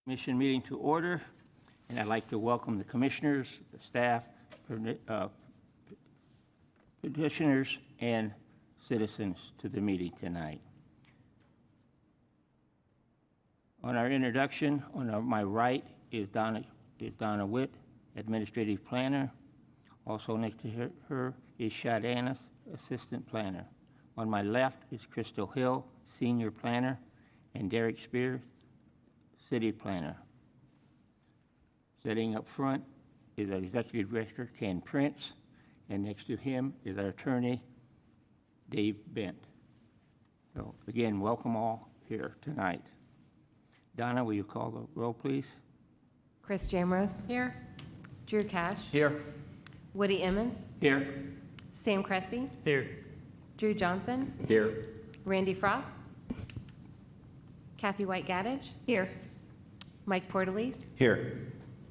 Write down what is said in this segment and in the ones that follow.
Commission meeting to order, and I'd like to welcome the commissioners, the staff, petitioners, and citizens to the meeting tonight. On our introduction, my right is Donna Witt, Administrative Planner. Also next to her is Shad Annis, Assistant Planner. On my left is Crystal Hill, Senior Planner, and Derek Spears, City Planner. Sitting up front is our Executive Director, Ken Prince, and next to him is our attorney, Dave Bent. So again, welcome all here tonight. Donna, will you call the roll, please? Chris Jamrose. Here. Drew Cash. Here. Woody Emmons. Here. Sam Cressy. Here. Drew Johnson. Here. Randy Frost. Kathy White Gaddage. Here. Mike Portalese. Here.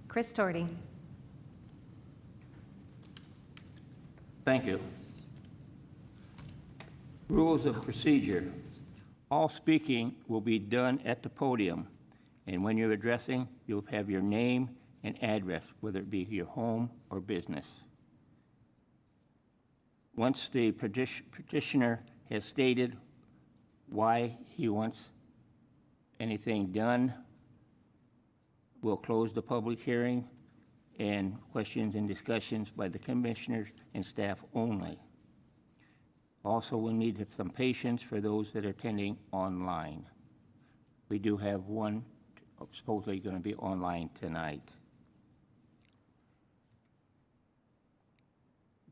Chris Torty. Thank you. Rules of procedure. All speaking will be done at the podium, and when you're addressing, you'll have your name and address, whether it be your home or business. Once the petitioner has stated why he wants anything done, we'll close the public hearing and questions and discussions by the commissioners and staff only. Also, we need some patience for those that are attending online. We do have one supposedly going to be online tonight.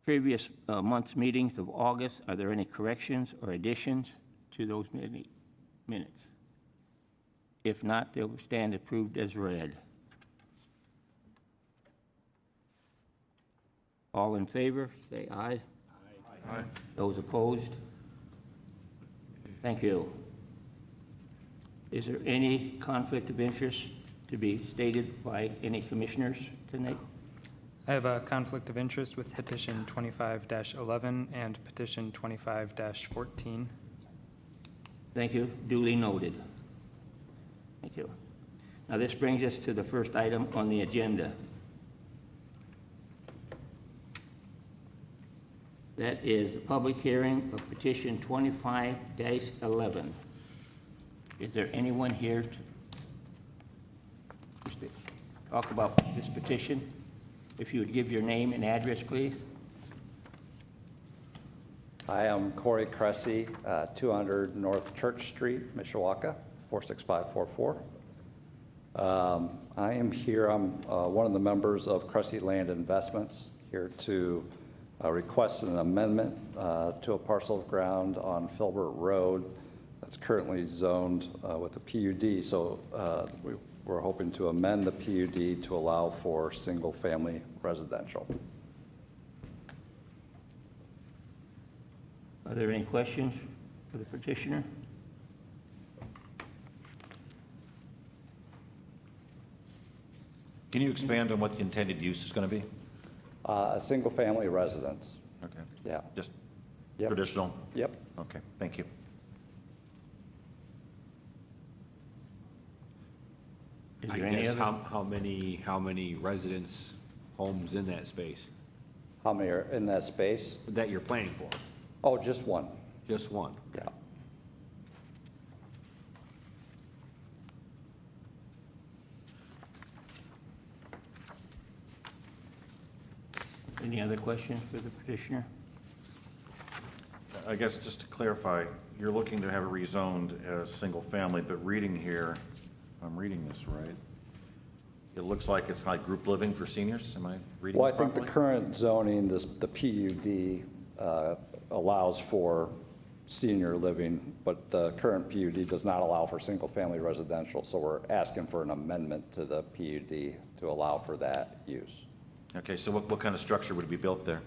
Previous month's meetings of August, are there any corrections or additions to those minutes? If not, they'll stand approved as read. All in favor, say aye. Aye. Those opposed? Thank you. Is there any conflict of interest to be stated by any commissioners tonight? I have a conflict of interest with petition 25-11 and petition 25-14. Thank you. Duly noted. Thank you. Now this brings us to the first item on the agenda. That is a public hearing of petition 25-11. Is there anyone here to talk about this petition? If you would give your name and address, please. Hi, I'm Corey Cressy, 200 North Church Street, Mishawaka, 46544. I am here, I'm one of the members of Cressy Land Investments, here to request an amendment to a parcel of ground on Filbert Road that's currently zoned with a PUD. So we're hoping to amend the PUD to allow for single-family residential. Are there any questions for the petitioner? Can you expand on what the intended use is going to be? A single-family residence. Okay. Yeah. Just Yep. traditional? Yep. Okay, thank you. Is I there any guess other? how many residence homes in that space How many are in that space? that you're planning for? Oh, just one. Just one. Yeah. Any other questions for the petitioner? I guess just to clarify, you're looking to have it rezoned as single-family, but reading here, if I'm reading this right, it looks like it's like group living for seniors. Am I reading Well, I this think properly? the current zoning, the PUD allows for senior living, but the current PUD does not allow for single-family residential. So we're asking for an amendment to the PUD to allow for that use. Okay, so what kind of structure would be built there?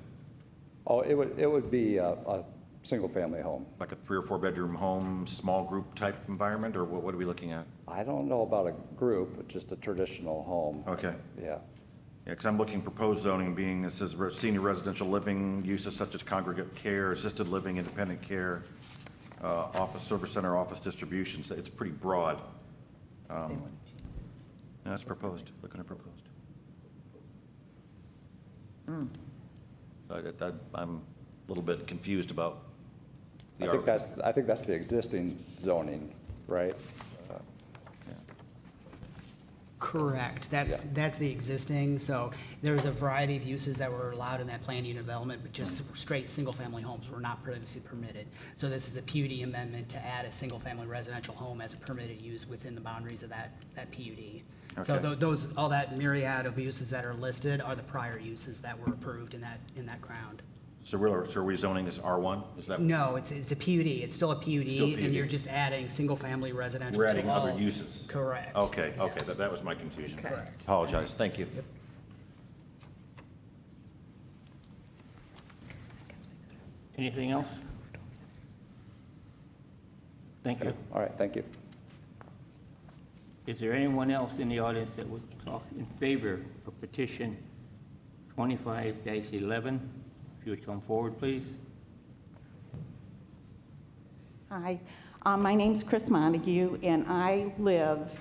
Oh, it would be a single-family home. Like a 3 or 4 bedroom home, small group type environment, or what are we looking at? I don't know about a group, but just a traditional home. Okay. Yeah. Yeah, because I'm looking proposed zoning being, it says senior residential living, uses such as congregate care, assisted living, independent care, office, service center, office distributions. It's pretty broad. That's proposed, looking at proposed. I'm a little bit confused about the argument. I think that's the existing zoning, right? Correct. That's the existing. So there's a variety of uses that were allowed in that planned unit development, but just straight single-family homes were not previously permitted. So this is a PUD amendment to add a single-family residential home as a permitted use within the boundaries of that PUD. So Okay. those, all that myriad of uses that are listed are the prior uses that were approved in that ground. So are we zoning this R1? Is that? No, it's a PUD. It's still a PUD, Still PUD. and you're just adding single-family residential We're to adding all. other uses? Correct. Okay, Yes. that was my confusion. Correct. Apologize, thank you. Anything else? Thank you. All right, thank you. Is there anyone else in the audience that would talk in favor of petition 25-11? If you would come forward, please. Hi, my name's Chris Montague, and I live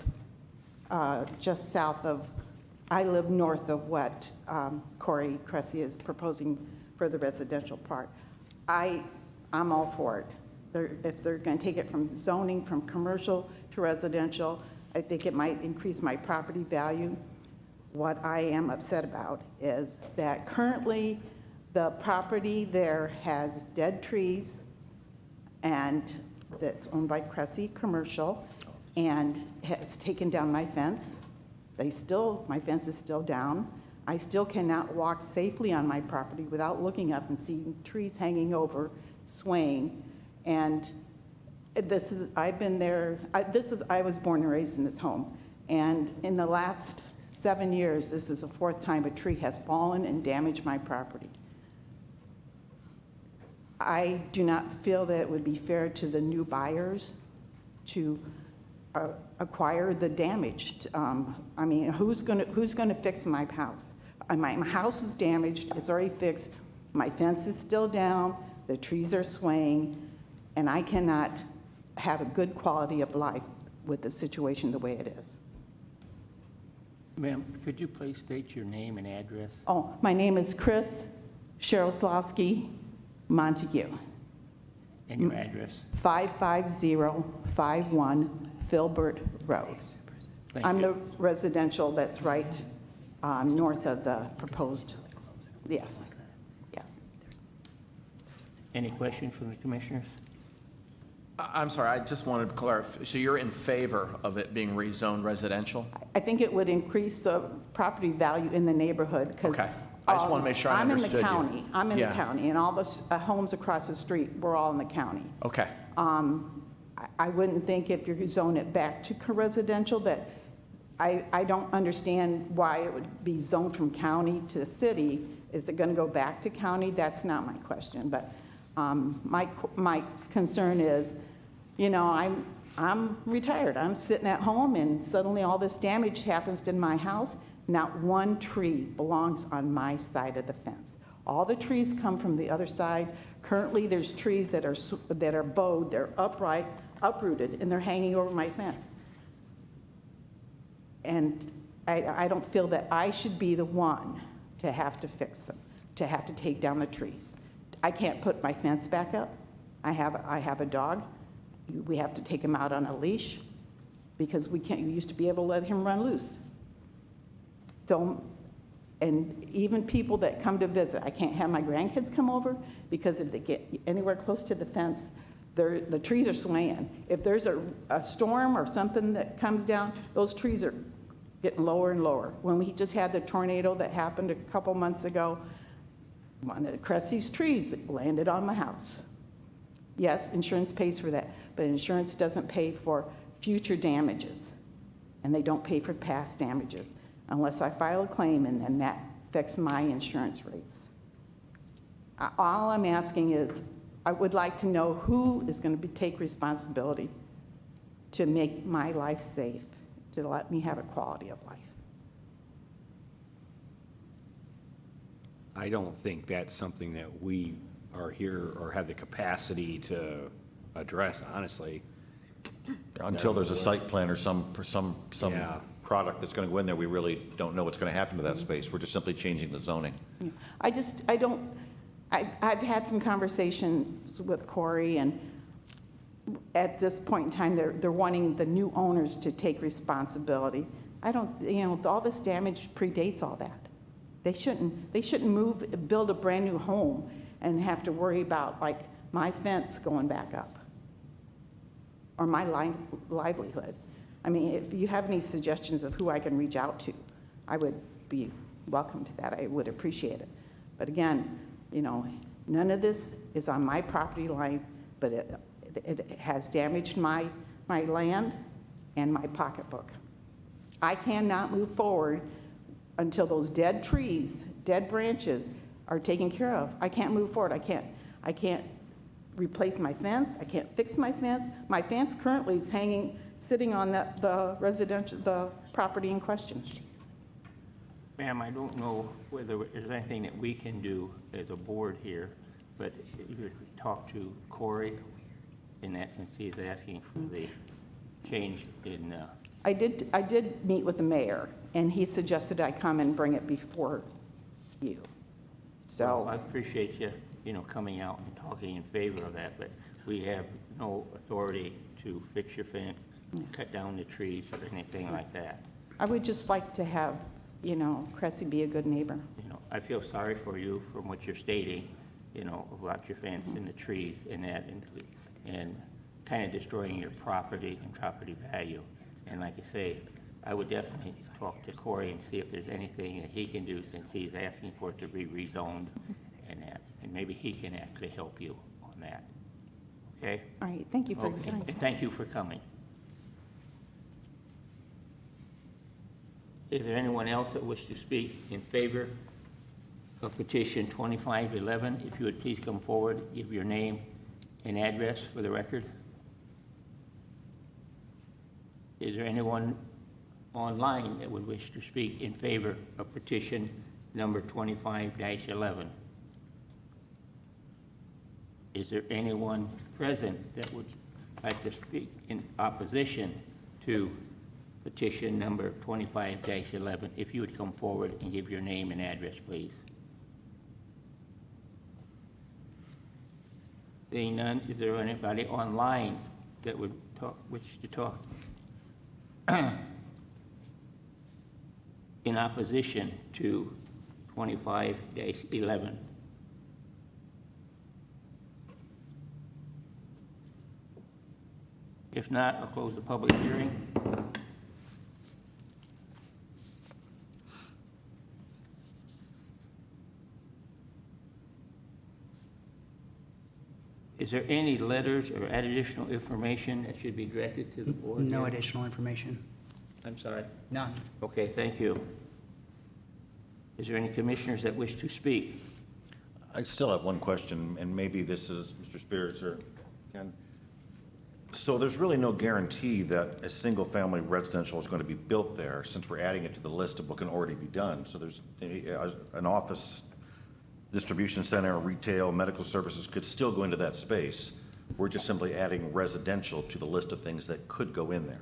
just south of, I live north of what Corey Cressy is proposing for the residential part. I'm all for it. If they're going to take it from zoning, from commercial to residential, I think it might increase my property value. What I am upset about is that currently the property there has dead trees, and that's owned by Cressy Commercial, and has taken down my fence. My fence is still down. I still cannot walk safely on my property without looking up and seeing trees hanging over, swaying. And I've been there, I was born and raised in this home. And in the last 7 years, this is the fourth time a tree has fallen and damaged my property. I do not feel that it would be fair to the new buyers to acquire the damaged. I mean, who's gonna fix my house? My house was damaged, it's already fixed, my fence is still down, the trees are swaying, and I cannot have a good quality of life with the situation the way it is. Ma'am, could you please state your name and address? Oh, my name is Chris Sheroslavsky Montague, And your address? 55051 Filbert Road. Thank I'm you. the residential that's right north of the proposed, yes, yes. Any questions from the commissioners? I'm sorry, I just wanted to clarify. So you're in favor of it being rezoned residential? I think it would increase the property value in the neighborhood because. Okay. I just wanna make sure I understood you. I'm in the Yeah. county, and all the homes across the street, we're all in the county. Okay. I wouldn't think if you zone it back to residential that, I don't understand why it would be zoned from county to city. Is it going to go back to county? That's not my question, but my concern is, you know, I'm retired. I'm sitting at home and suddenly all this damage happens to my house. Not one tree belongs on my side of the fence. All the trees come from the other side. Currently, there's trees that are bowed, they're upright, uprooted, and they're hanging over my fence. And I don't feel that I should be the one to have to fix them, to have to take down the trees. I can't put my fence back up. I have a dog. We have to take him out on a leash because we used to be able to let him run loose. So, and even people that come to visit, I can't have my grandkids come over because if they get anywhere close to the fence, the trees are swaying. If there's a storm or something that comes down, those trees are getting lower and lower. When we just had the tornado that happened a couple months ago, one of Cressy's trees landed on my house. Yes, insurance pays for that, but insurance doesn't pay for future damages, and they don't pay for past damages unless I file a claim, and then that affects my insurance rates. All I'm asking is, I would like to know who is going to take responsibility to make my life safe, to let me have a quality of life. I don't think that's something that we are here or have the capacity to address, honestly. Until there's a site plan or some Yeah. product that's going to go in there, we really don't know what's going to happen to that space. We're just simply changing the zoning. I've had some conversations with Corey, and at this point in time, they're wanting the new owners to take responsibility. All this damage predates all that. They shouldn't build a brand-new home and have to worry about, like, my fence going back up or my livelihood. I mean, if you have any suggestions of who I can reach out to, I would be welcome to that. I would appreciate it. But again, none of this is on my property line, but it has damaged my land and my pocketbook. I cannot move forward until those dead trees, dead branches are taken care of. I can't move forward. I can't replace my fence. I can't fix my fence. My fence currently is sitting on the property in question. Ma'am, I don't know whether there's anything that we can do as a board here, but you could talk to Corey in that, since he's asking for the change in, I did meet with the mayor, and he suggested I come and bring it before you. well, I So, appreciate you, coming out and talking in favor of that, but we have no authority to fix your fence, cut down the trees, or anything like that. I would just like to have, Cressy be a good neighbor. I feel sorry for you from what you're stating, about your fence and the trees and that, and kind of destroying your property and property value. And like I say, I would definitely talk to Corey and see if there's anything that he can do, since he's asking for it to be rezoned and that, and maybe he can actually help you on that. Okay? All right, thank you for your Okay, time. and thank you for coming. Is there anyone else that wishes to speak in favor of petition 2511? If you would please come forward, give your name and address for the record. Is there anyone online that would wish to speak in favor of petition number 25-11? Is there anyone present that would like to speak in opposition to petition number 25-11? If you would come forward and give your name and address, please. Seeing none, is there anybody online that would wish to talk in opposition to 25-11? If not, I'll close the public hearing. Is there any letters or additional information that should be directed to the board? No here? additional information. I'm sorry. None. Okay, thank you. Is there any commissioners that wish to speak? I still have one question, and maybe this is Mr. Spears or Ken. So there's really no guarantee that a single-family residential is going to be built there, since we're adding it to the list of what can already be done. So there's an office, distribution center, retail, medical services could still go into that space. We're just simply adding residential to the list of things that could go in there.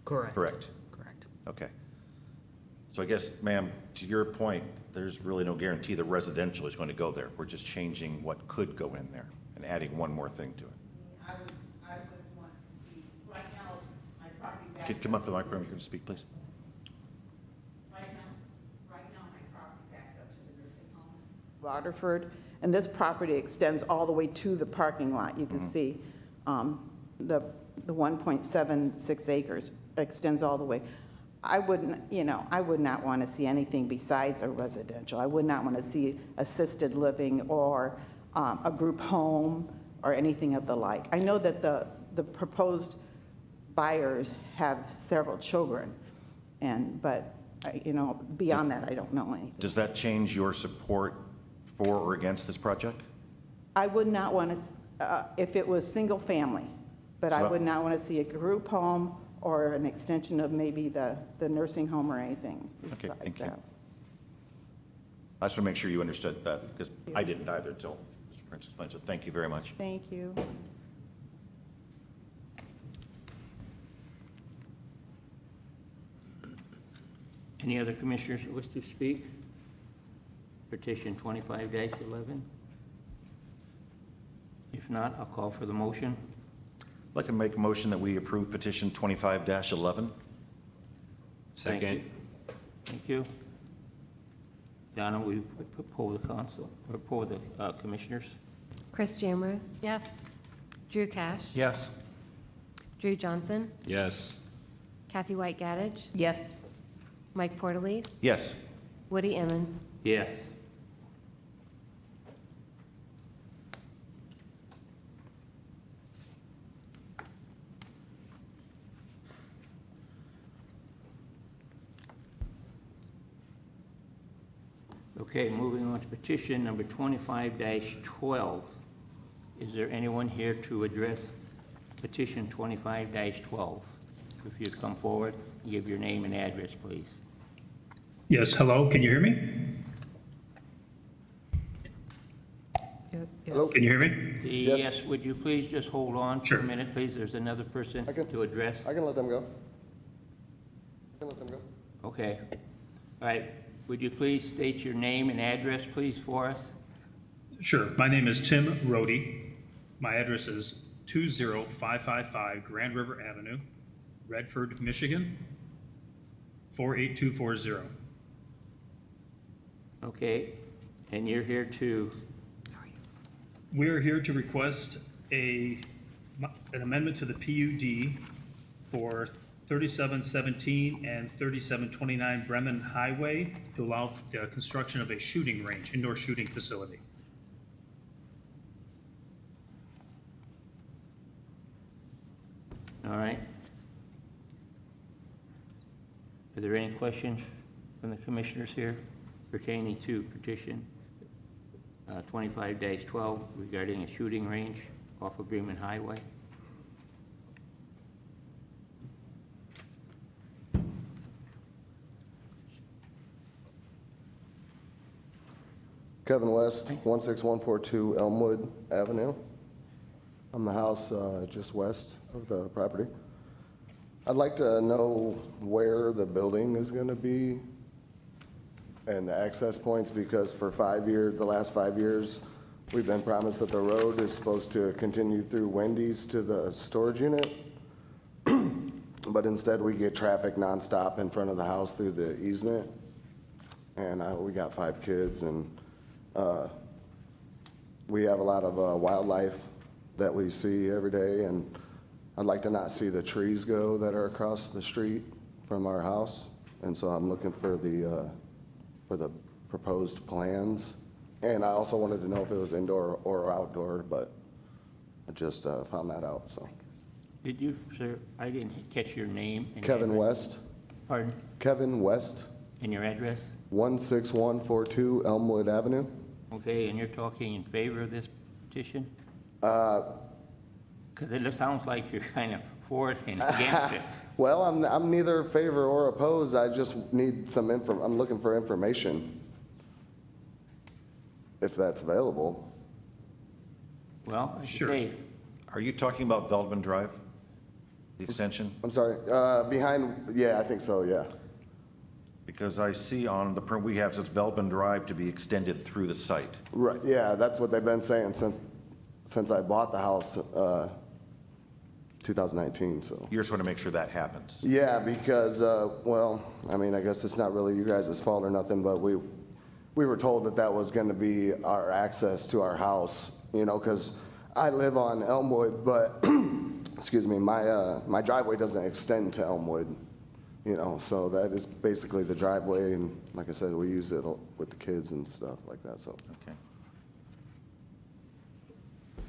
Correct. Correct? Correct. Okay. So I guess, ma'am, to your point, there's really no guarantee that residential is going to go there. We're just changing what could go in there and adding one more thing to it. I would want to see, right now, my property back. Could you come up to the microphone, you can speak, please? Right now, my property backs up to the nursing home. Waterford, and this property extends all the way to the parking lot. You can see the 1.76 acres extends all the way. I would not want to see anything besides a residential. I would not want to see assisted living or a group home or anything of the like. I know that the proposed buyers have several children, but beyond that, I don't know anything. Does that change your support for or against this project? I would not want to, if it was single family, but I So- would not want to see a group home or an extension of maybe the nursing home or anything Okay, besides thank you. that. I just want to make sure you understood that, because I didn't either until Mr. Prince explained, so thank you very much. Thank you. Any other commissioners who wish to speak? Petition 25-11? If not, I'll call for the motion. I'd like to make a motion that we approve petition 25-11. Second. Thank you. Donna, will you poll the council, or poll the commissioners? Chris Jamrus? Yes. Drew Cash? Yes. Drew Johnson? Yes. Kathy White Gaddage? Yes. Mike Portalese? Yes. Woody Emmons? Yes. Okay, moving on to petition number 25-12. Is there anyone here to address petition 25-12? If you'd come forward, give your name and address, please. Yes, hello, can you hear me? Hello? Can you hear me? Yes, would you please just hold on for Sure. a minute, please? There's another person to address. I can let them go. I can let them go. Okay. All right, would you please state your name and address, please, for us? Sure, my name is Tim Rohde. My address is 20555 Grand River Avenue, Redford, Michigan, 48240. Okay, and you're here to, We are here to request an amendment to the PUD for 3717 and 3729 Bremen Highway to allow the construction of a shooting range, indoor shooting facility. all right? Are there any questions from the commissioners here pertaining to petition 25-12 regarding a shooting range off of Bremen Highway? Kevin West, 16142 Elmwood Avenue. I'm the house just west of the property. I'd like to know where the building is going to be and the access points, because for the last 5 years, we've been promised that the road is supposed to continue through Wendy's to the storage unit. But instead, we get traffic nonstop in front of the house through the easement. And we got 5 kids, and we have a lot of wildlife that we see every day, and I'd like to not see the trees go that are across the street from our house. And so I'm looking for the proposed plans. And I also wanted to know if it was indoor or outdoor, but I just found that out, so. Did you, sir, I didn't catch your name and Kevin address. West, Pardon? Kevin West, And your address? 16142 Elmwood Avenue. Okay, and you're talking in favor of this petition? Because it sounds like you're kind of for it and against it. Well, I'm neither favor or opposed. I just need some I'm looking for information, if that's available. Well, as you Sure. say, Are you talking about Veldman Drive? The extension? I'm sorry, yeah, I think so, yeah. Because I see on the print we have, says Veldman Drive to be extended through the site. Right, yeah, that's what they've been saying since I bought the house, 2019, so. You just want to make sure that happens. Yeah, because, well, I mean, I guess it's not really you guys' fault or nothing, but we were told that was gonna be our access to our house, because I live on Elmwood, but, excuse me, my driveway doesn't extend to Elmwood, so that is basically the driveway, and like I said, we use it with the kids and stuff like that, so. Okay.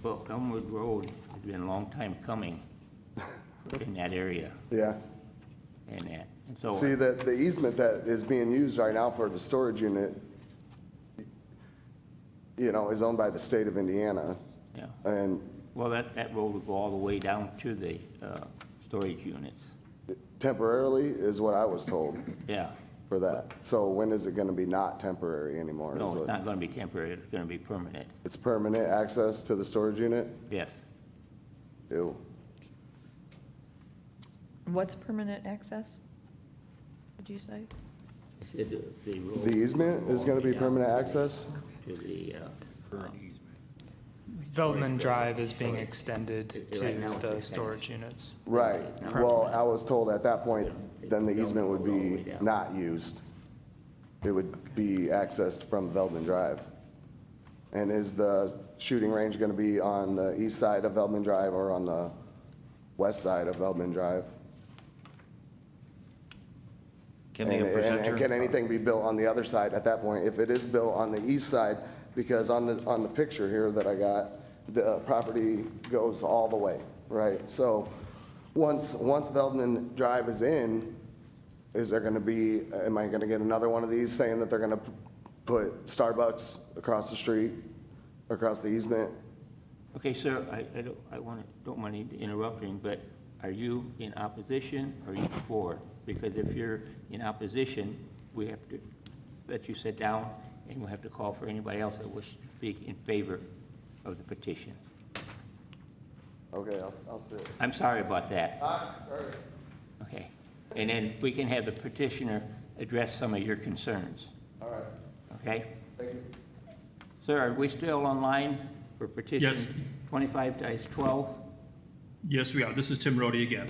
well, Elmwood Road has been a long time coming in that area Yeah. and that. And so, See, the easement that is being used right now for the storage unit, is owned by the state of Indiana, yeah, and well, that road would go all the way down to the storage units. temporarily is what I was told Yeah, for that. So when is it gonna be not temporary anymore? is no, what- it's not going to be temporary, it's going to be permanent, It's permanent access to the storage unit? yes. Ew. What's permanent access? Would you say? Said the road The easement is going to be permanent access? to the, Current easement. Veltman Drive is being extended Right now to it's the extended. storage units. Right. Well, I was told at that point, then the easement would be not used. It would be accessed from Veldman Drive. And is the shooting range going to be on the east side of Veldman Drive or on the west side of Veldman Drive? Can the And presenter? can anything be built on the other side at that point? If it is built on the east side, because on the picture here that I got, the property goes all the way, right? So once Veldman Drive is in, is there gonna be, am I gonna get another one of these saying that they're gonna put Starbucks across the street, across the easement? okay, sir, don't mind interrupting, but are you in opposition or are you for? Because if you're in opposition, we have to let you sit down and we'll have to call for anybody else that wishes to speak in favor of the petition. Okay, I'll sit. I'm sorry about that. Sorry. Okay. And then we can have the petitioner address some of your concerns, All right, okay? thank you. Sir, are we still online for petition Yes. 25-12? Yes, we are. This is Tim Rhodey again.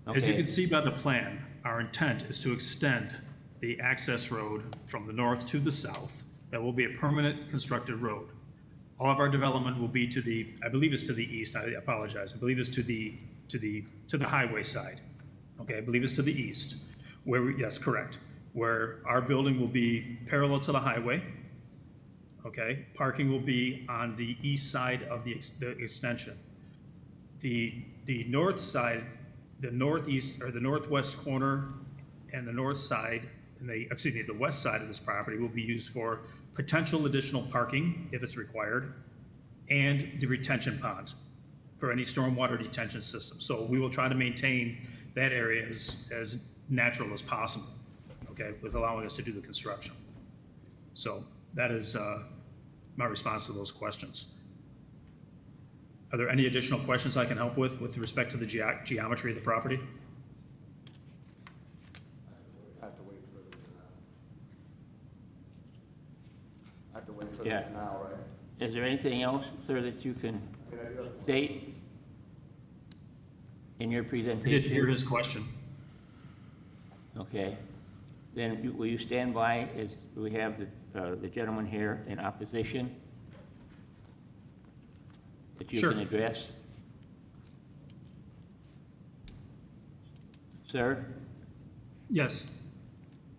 As you Okay. can see by the plan, our intent is to extend the access road from the north to the south. That will be a permanent constructed road. All of our development will be to the, I believe it's to the east, I apologize, I believe it's to the highway side. Okay, I believe it's to the east, yes, correct, where our building will be parallel to the highway. Okay, parking will be on the east side of the extension. The north side, the northeast, or the northwest corner and the north side, and the west side of this property will be used for potential additional parking if it's required, and the retention pond for any stormwater detention system. So we will try to maintain that area as natural as possible, okay, with allowing us to do the construction. So that is my response to those questions. Are there any additional questions I can help with respect to the geometry of the property? I have to wait for the I have to wait for Yeah. the now, right? Is there anything else, sir, that you can state in your I did presentation? hear his question. Okay. Then will you stand by as we have the gentleman here in opposition that you Sure. can address? Sir? Yes,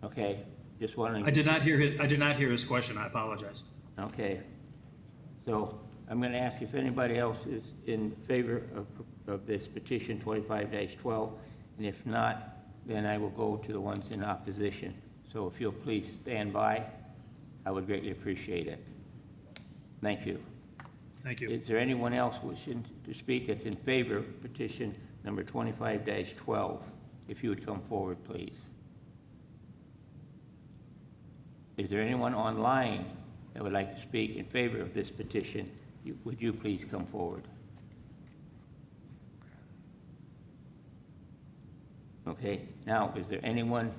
Okay, just wondering. I did not hear his question. I apologize. Okay. So I'm going to ask if anybody else is in favor of this petition 25-12, and if not, then I will go to the ones in opposition. So if you'll please stand by, I would greatly appreciate it. Thank you. Thank you. Is there anyone else wishing to speak that's in favor of petition number 25-12? If you would come forward, please. Is there anyone online that would like to speak in favor of this petition? Would you please come forward? Okay, now, is there anyone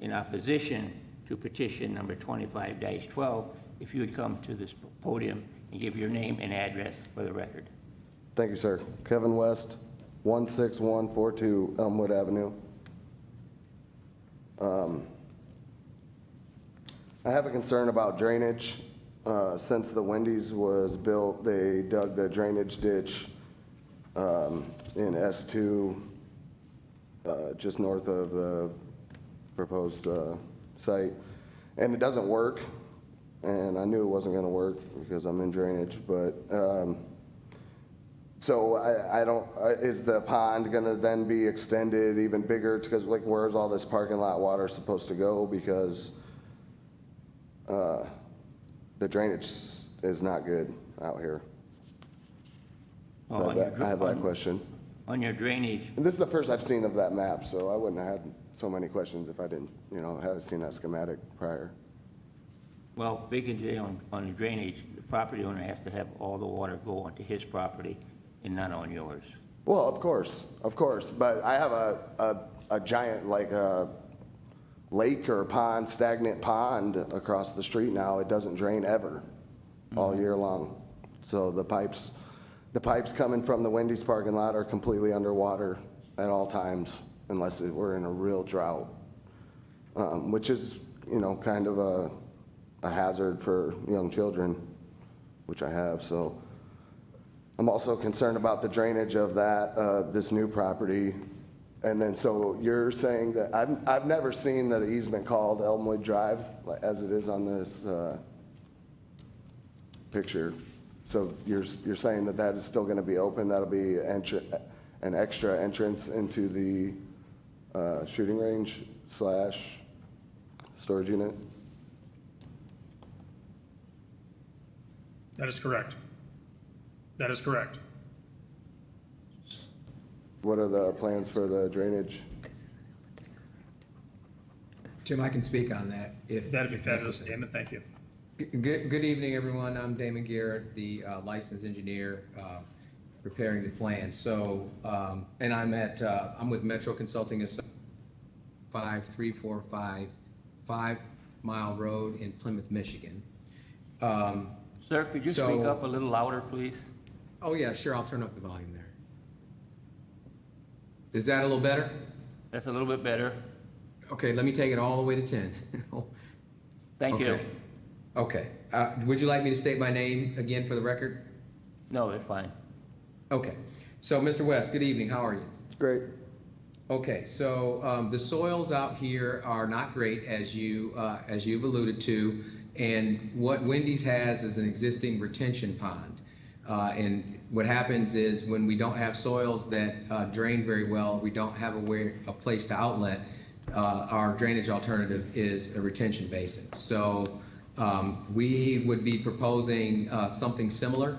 in opposition to petition number 25-12? If you would come to this podium and give your name and address for the record. Thank you, sir. Kevin West, 16142 Elmwood Avenue. I have a concern about drainage. Since the Wendy's was built, they dug the drainage ditch in S2, just north of the proposed site. And it doesn't work, and I knew it wasn't gonna work because I'm in drainage, but so I don't, is the pond gonna then be extended even bigger? Because like, where's all this parking lot water supposed to go? Because the drainage is not good out here. Oh, I have that question. On your drainage, And this is the first I've seen of that map, so I wouldn't have had so many questions if I didn't, had seen that schematic prior. well, basically on the drainage, the property owner has to have all the water go onto his property and not on yours. Well, of course, but I have a giant, like a lake or pond, stagnant pond across the street now. It doesn't drain ever, all year long. So the pipes coming from the Wendy's parking lot are completely underwater at all times unless we're in a real drought, which is, you know, kind of a hazard for young children, which I have. So I'm also concerned about the drainage of that, this new property. And then, so you're saying that, I've never seen the easement called Elmwood Drive, like, as it is on this picture. So you're saying that that is still gonna be open, that'll be an extra entrance into the shooting range / storage unit? That is correct. That is correct. What are the plans for the drainage? Jim, I can speak on that if. That'd be if fabulous, necessary. Damon, thank you. Good evening, everyone. I'm Damon Garrett, the licensed engineer preparing the plan. So, and I'm with Metro Consulting, 5345 5 Mile Road in Plymouth, Michigan. Sir, could you So- speak up a little louder, please? Oh, yeah, sure. I'll turn up the volume there. Is that a little better? That's a little bit better. Okay, let me take it all the way to 10. Thank you. Okay. Okay. Would you like me to state my name again for the record? No, it's fine. Okay. So, Mr. West, good evening. How are you? Great. Okay, so the soils out here are not great, as you've alluded to, and what Wendy's has is an existing retention pond. And what happens is when we don't have soils that drain very well, we don't have a place to outlet. Our drainage alternative is a retention basin. So we would be proposing something similar.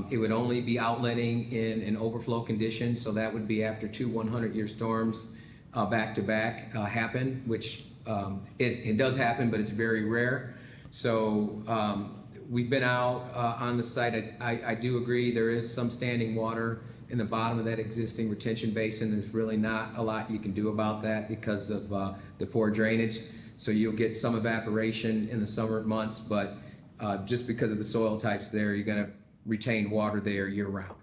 It would only be outletting in an overflow condition, so that would be after two 100-year storms back to back happen, which it does happen, but it's very rare. So we've been out on the site. I do agree there is some standing water in the bottom of that existing retention basin. There's really not a lot you can do about that because of the poor drainage. So you'll get some evaporation in the summer months, but just because of the soil types there, you're going to retain water there year round.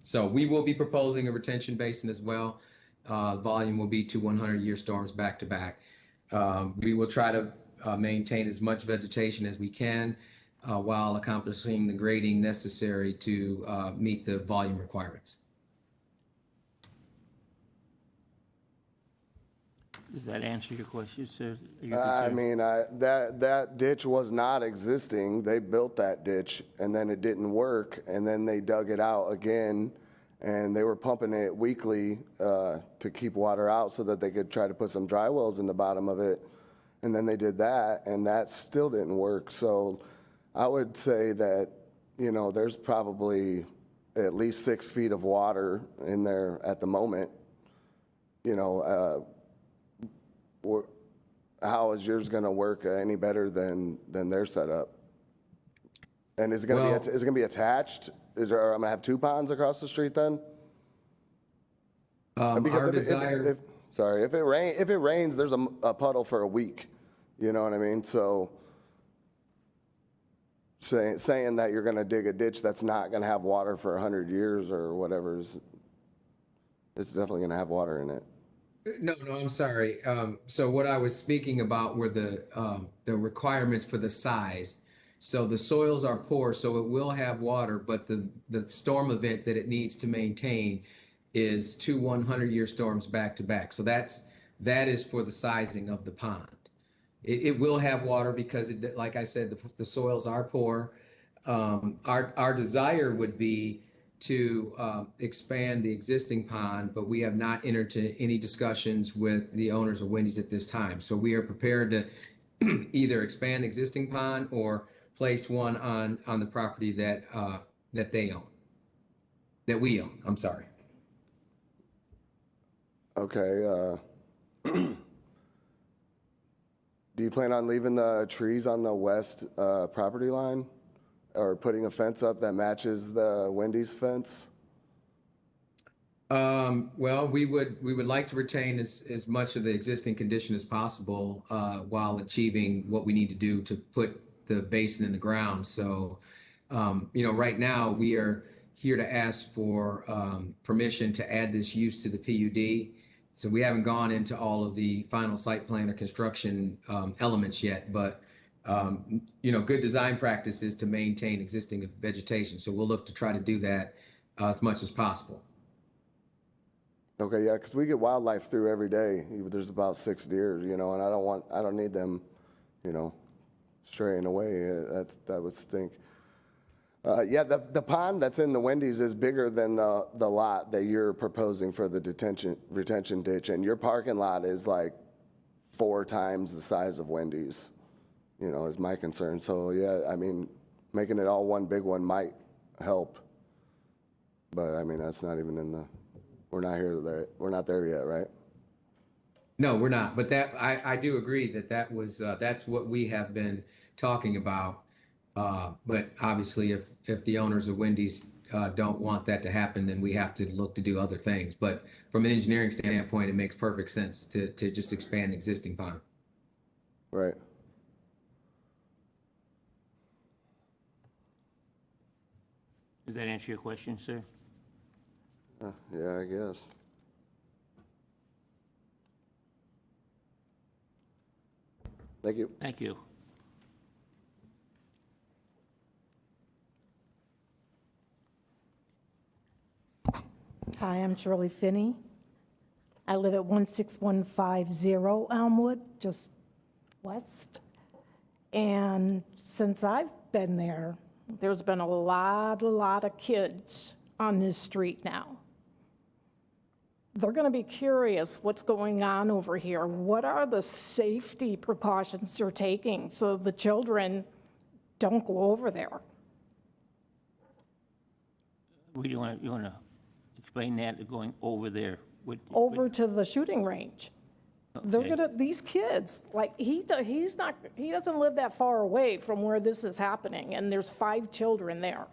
So we will be proposing a retention basin as well. Volume will be to 100-year storms back to back. We will try to maintain as much vegetation as we can while accomplishing the grading necessary to meet the volume requirements. Does that answer your question, sir? I mean, that ditch was not existing. They built that ditch and then it didn't work. And then they dug it out again and they were pumping it weekly to keep water out so that they could try to put some dry wells in the bottom of it. And then they did that and that still didn't work. So I would say that, you know, there's probably at least 6 feet of water in there at the moment. You know, how is yours going to work any better than their setup? And is it going to be attached? I'm going to have 2 ponds across the street then? Our desire. If it rains, there's a puddle for a week. You know what I mean? So saying that you're going to dig a ditch that's not going to have water for 100 years or whatever it's definitely going to have water in it. No, I'm sorry. So what I was speaking about were the requirements for the size. So the soils are poor, so it will have water, but the storm event that it needs to maintain is 2 100-year storms back to back. So that is for the sizing of the pond. It will have water because, like I said, the soils are poor. Our desire would be to expand the existing pond, but we have not entered into any discussions with the owners of Wendy's at this time. So we are prepared to either expand the existing pond or place one on the property that they own, that we own. I'm sorry. Okay. Do you plan on leaving the trees on the west property line? Or putting a fence up that matches the Wendy's fence? Well, we would like to retain as much of the existing condition as possible, while achieving what we need to do to put the basin in the ground. So, right now, we are here to ask for, permission to add this use to the PUD. So we haven't gone into all of the final site plan or construction, elements yet, but, good design practice is to maintain existing vegetation. So we'll look to try to do that, as much as possible. Okay, yeah, because we get wildlife through every day. There's about 6 deer, and I don't need them, straying away. That would stink. Yeah, the pond that's in the Wendy's is bigger than the lot that you're proposing for the retention ditch, and your parking lot is like 4 times the size of Wendy's, is my concern. So, yeah, I mean, making it all one big one might help. But, I mean, that's not even we're not there yet, right? No, we're not. But I do agree that's what we have been talking about. But obviously, if the owners of Wendy's don't want that to happen, then we have to look to do other things. But from an engineering standpoint, it makes perfect sense to just expand the existing pond. Right. Does that answer your question, sir? Yeah, I guess. Thank you. Thank you. Hi, I'm Shirley Finney. I live at 16150 Elmwood, just west. And since I've been there, there's been a lot of kids on this street now. They're going to be curious what's going on over here. What are the safety precautions you're taking so the children don't go over there? You want to explain that, going over there? Over to the shooting range. They're Okay. gonna, these kids, like, he doesn't live that far away from where this is happening, and there's 5 children there.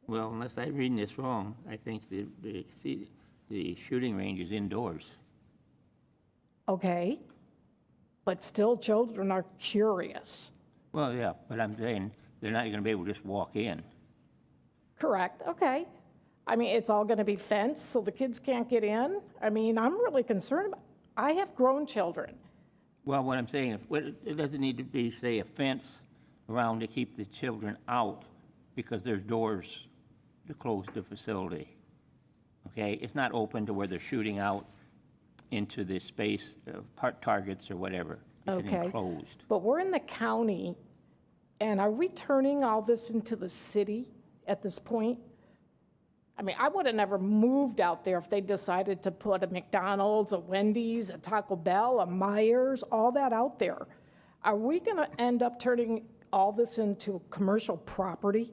Well, unless I'm reading this wrong, I think the shooting range is indoors. Okay? But still, children are curious. Well, yeah, but I'm saying they're not going to be able to just walk in. Correct, okay. I mean, it's all gonna be fenced, so the kids can't get in? I mean, I'm really concerned about, I have grown children. Well, what I'm saying, it doesn't need to be, say, a fence around to keep the children out because there's doors to close the facility. Okay? It's not open to where they're shooting out into the space, targets or whatever. It's Okay. enclosed. But we're in the county, and are we turning all this into the city at this point? I mean, I would have never moved out there if they decided to put a McDonald's, a Wendy's, a Taco Bell, a Myers, all that out there. Are we going to end up turning all this into commercial property?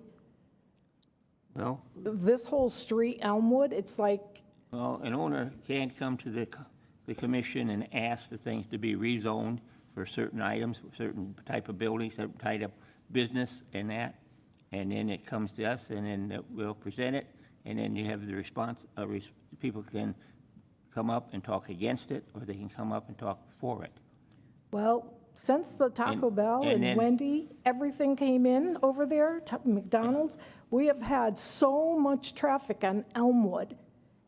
Well, This whole street, Elmwood, it's like, Well, an owner can come to the commission and ask for things to be rezoned for certain items, certain type of buildings, certain type of business and that. And then it comes to us and then we'll present it. And then you have the response, people can come up and talk against it, or they can come up and talk for it. well, since the Taco Bell and and then- Wendy, everything came in over there, McDonald's, we have had so much traffic on Elmwood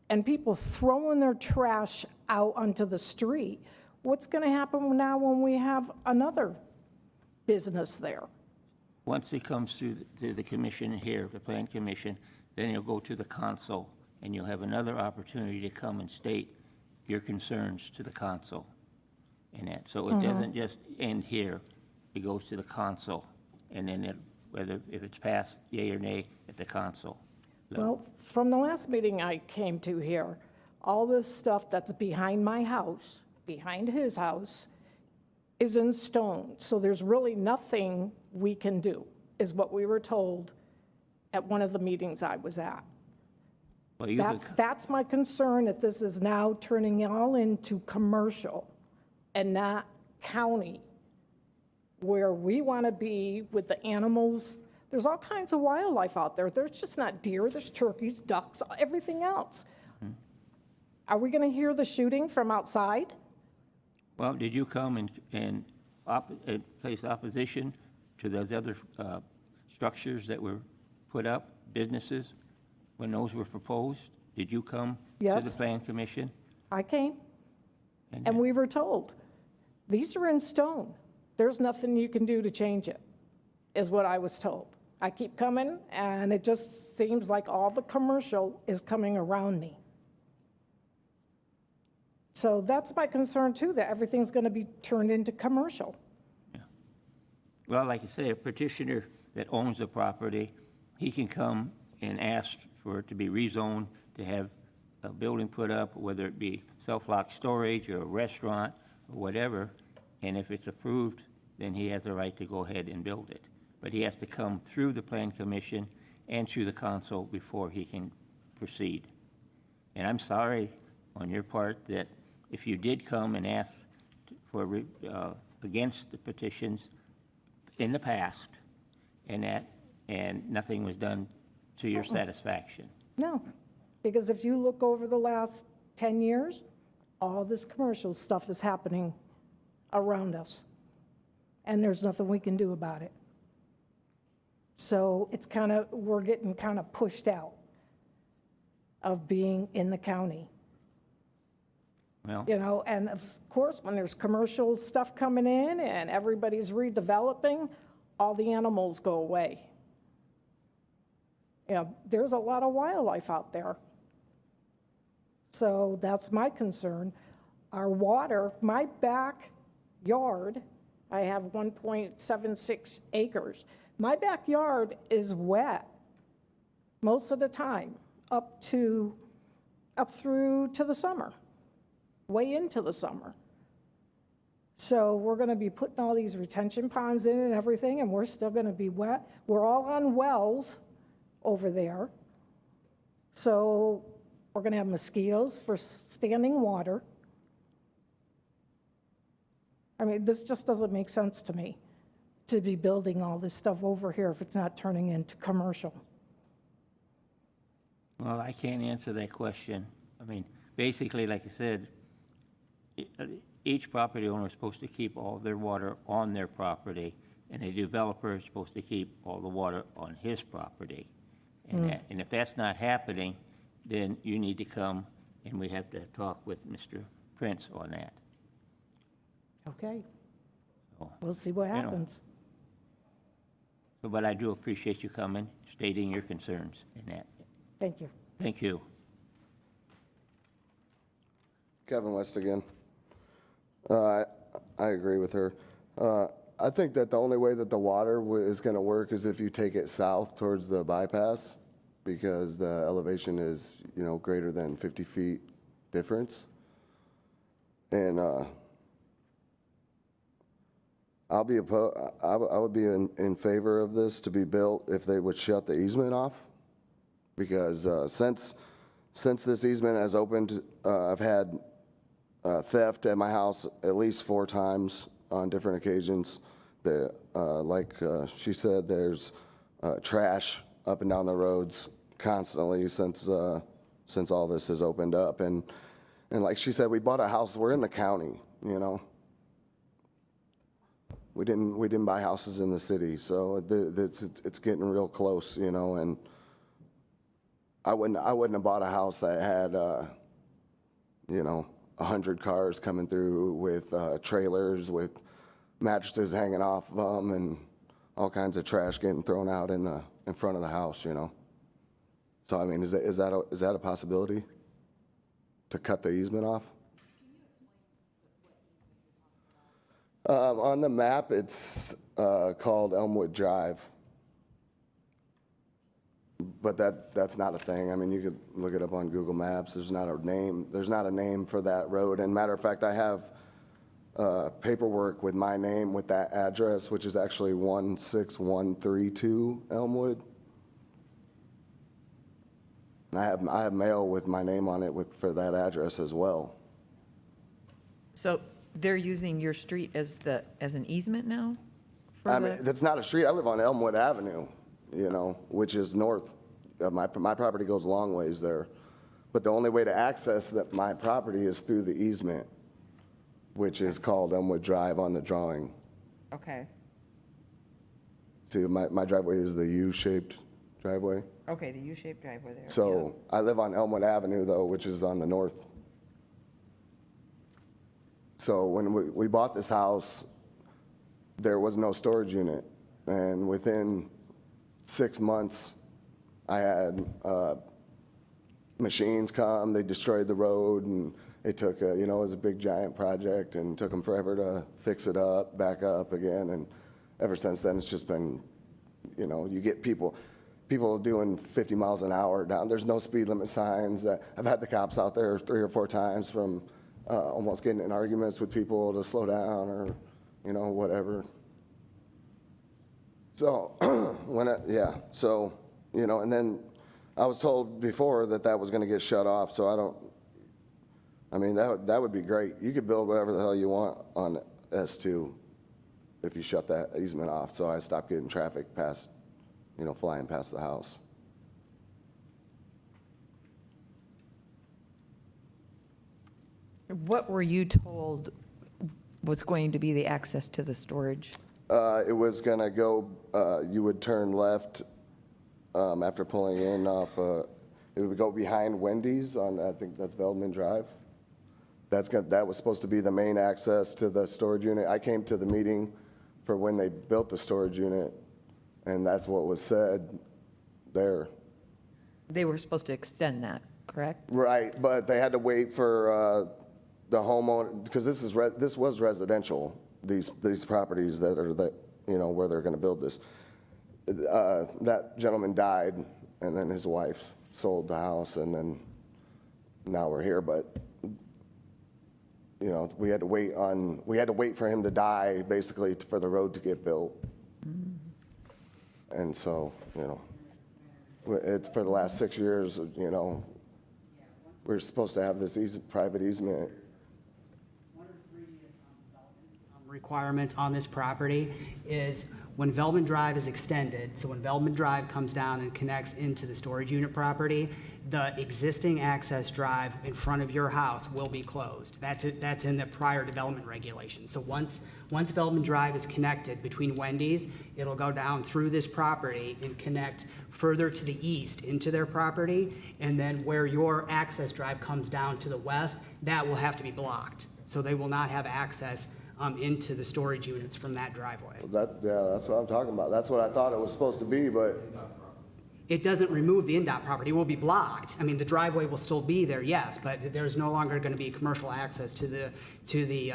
and people throwing their trash out onto the street. What's going to happen now when we have another business there? Once it comes to the commission here, the plan commission, then you'll go to the council, and you'll have another opportunity to come and state your concerns to the council and that. So it doesn't just end here. It goes to the council, and then if it's passed, yea or nay, at the council. So- Well, from the last meeting I came to here, all this stuff that's behind my house, behind his house, is in stone. So there's really nothing we can do, is what we were told at one of the meetings I was at. Well, you could That's my concern, that this is now turning all into commercial and not county, where we want to be with the animals. There's all kinds of wildlife out there. There's just not deer, there's turkeys, ducks, everything else. Are we going to hear the shooting from outside? Well, did you come and place opposition to those other structures that were put up, businesses, when those were proposed? Did you come to the Yes. Plan Commission? I came, and we were told, these are in stone. There's nothing you can do to change it, is what I was told. I keep coming, and it just seems like all the commercial is coming around me. So that's my concern too, that everything's going to be turned into commercial. Well, like I say, a petitioner that owns the property, he can come and ask for it to be rezoned, to have a building put up, whether it be self-lock storage or a restaurant or whatever, and if it's approved, then he has the right to go ahead and build it. But he has to come through the Plan Commission and through the council before he can proceed. And I'm sorry on your part that if you did come and ask for, against the petitions in the past, and nothing was done to your satisfaction. No, because if you look over the last 10 years, all this commercial stuff is happening around us, and there's nothing we can do about it. So it's kind of, we're getting kind of pushed out of being in the county. Well, You know, and of course, when there's commercial stuff coming in and everybody's redeveloping, all the animals go away. You know, there's a lot of wildlife out there. So that's my concern. Our water, my backyard, I have 1.76 acres. My backyard is wet most of the time, up through to the summer, way into the summer. So we're going to be putting all these retention ponds in and everything, and we're still going to be wet. We're all on wells over there. So we're going to have mosquitoes for standing water. I mean, this just doesn't make sense to me, to be building all this stuff over here if it's not turning into commercial. well, I can't answer that question. I mean, basically, like I said, each property owner is supposed to keep all of their water on their property, and a developer is supposed to keep all the water on his property. And if that's not happening, then you need to come, and we have to talk with Mr. Prince on that. Okay, So, we'll see what You know. happens. but I do appreciate you coming, stating your concerns in that. Thank you. Thank you. Kevin West again. I agree with her. I think that the only way that the water is going to work is if you take it south towards the bypass, because the elevation is, you know, greater than 50 feet difference. And I would be in favor of this to be built if they would shut the easement off, because since this easement has opened, I've had theft at my house at least 4 times on different occasions. Like she said, there's trash up and down the roads constantly since all this has opened up. And like she said, we bought a house. We're in the county, you know. We didn't buy houses in the city, so it's getting real close, you know. And I wouldn't have bought a house that had, you know, 100 cars coming through with trailers with mattresses hanging off of them and all kinds of trash getting thrown out in front of the house, you know. So I mean, is that a possibility to cut the easement off? On the map, it's called Elmwood Drive. But that's not a thing. I mean, you could look it up on Google Maps. There's not a name for that road. And matter of fact, I have paperwork with my name with that address, which is actually 16132 Elmwood. And I have mail with my name on it for that address as well. So they're using your street as an easement now? I mean, that's not a street. I live on Elmwood Avenue, you know, which is north. My property goes a long ways there. But the only way to access my property is through the easement, which is called Elmwood Drive on the drawing. Okay, See, my driveway is the U-shaped driveway. okay, the U-shaped driveway there. So I live on Elmwood Avenue, though, which is on the north. So when we bought this house, there was no storage unit. And within 6 months, I had machines come, they destroyed the road, and it took, it was a big giant project, and took them forever to fix it up, back up again. And ever since then, it's just been, you get people doing 50 miles an hour down. There's no speed limit signs. I've had the cops out there 3 or 4 times from almost getting in arguments with people to slow down or, whatever. So, and then I was told before that was going to get shut off, so that would be great. You could build whatever the hell you want on S2 if you shut that easement off, so I stopped getting traffic past, flying past the house. What were you told was going to be the access to the storage? It was going to go, you would turn left after pulling in off, it would go behind Wendy's on, I think that's Veldman Drive. That was supposed to be the main access to the storage unit. I came to the meeting for when they built the storage unit, and that's what was said there. They were supposed to extend that, correct? Right, but they had to wait for the homeowner, because this was residential, these properties that are, where they're going to build this. That gentleman died, and then his wife sold the house, and then now we're here, but we had to wait for him to die, basically, for the road to get built. And so, it's for the last 6 years, we're supposed to have this private easement. One of the previous requirements on this property is when Veldman Drive is extended, so when Veldman Drive comes down and connects into the storage unit property, the existing access drive in front of your house will be closed. That's in the prior development regulations. So once Veldman Drive is connected between Wendy's, it'll go down through this property and connect further to the east into their property, and then where your access drive comes down to the west, that will have to be blocked. So they will not have access into the storage units from that driveway. That's what I'm talking about. That's what I thought it was supposed to be, but It doesn't remove the NDOT property, it will be blocked. I mean, the driveway will still be there, yes, but there's no longer going to be commercial access to the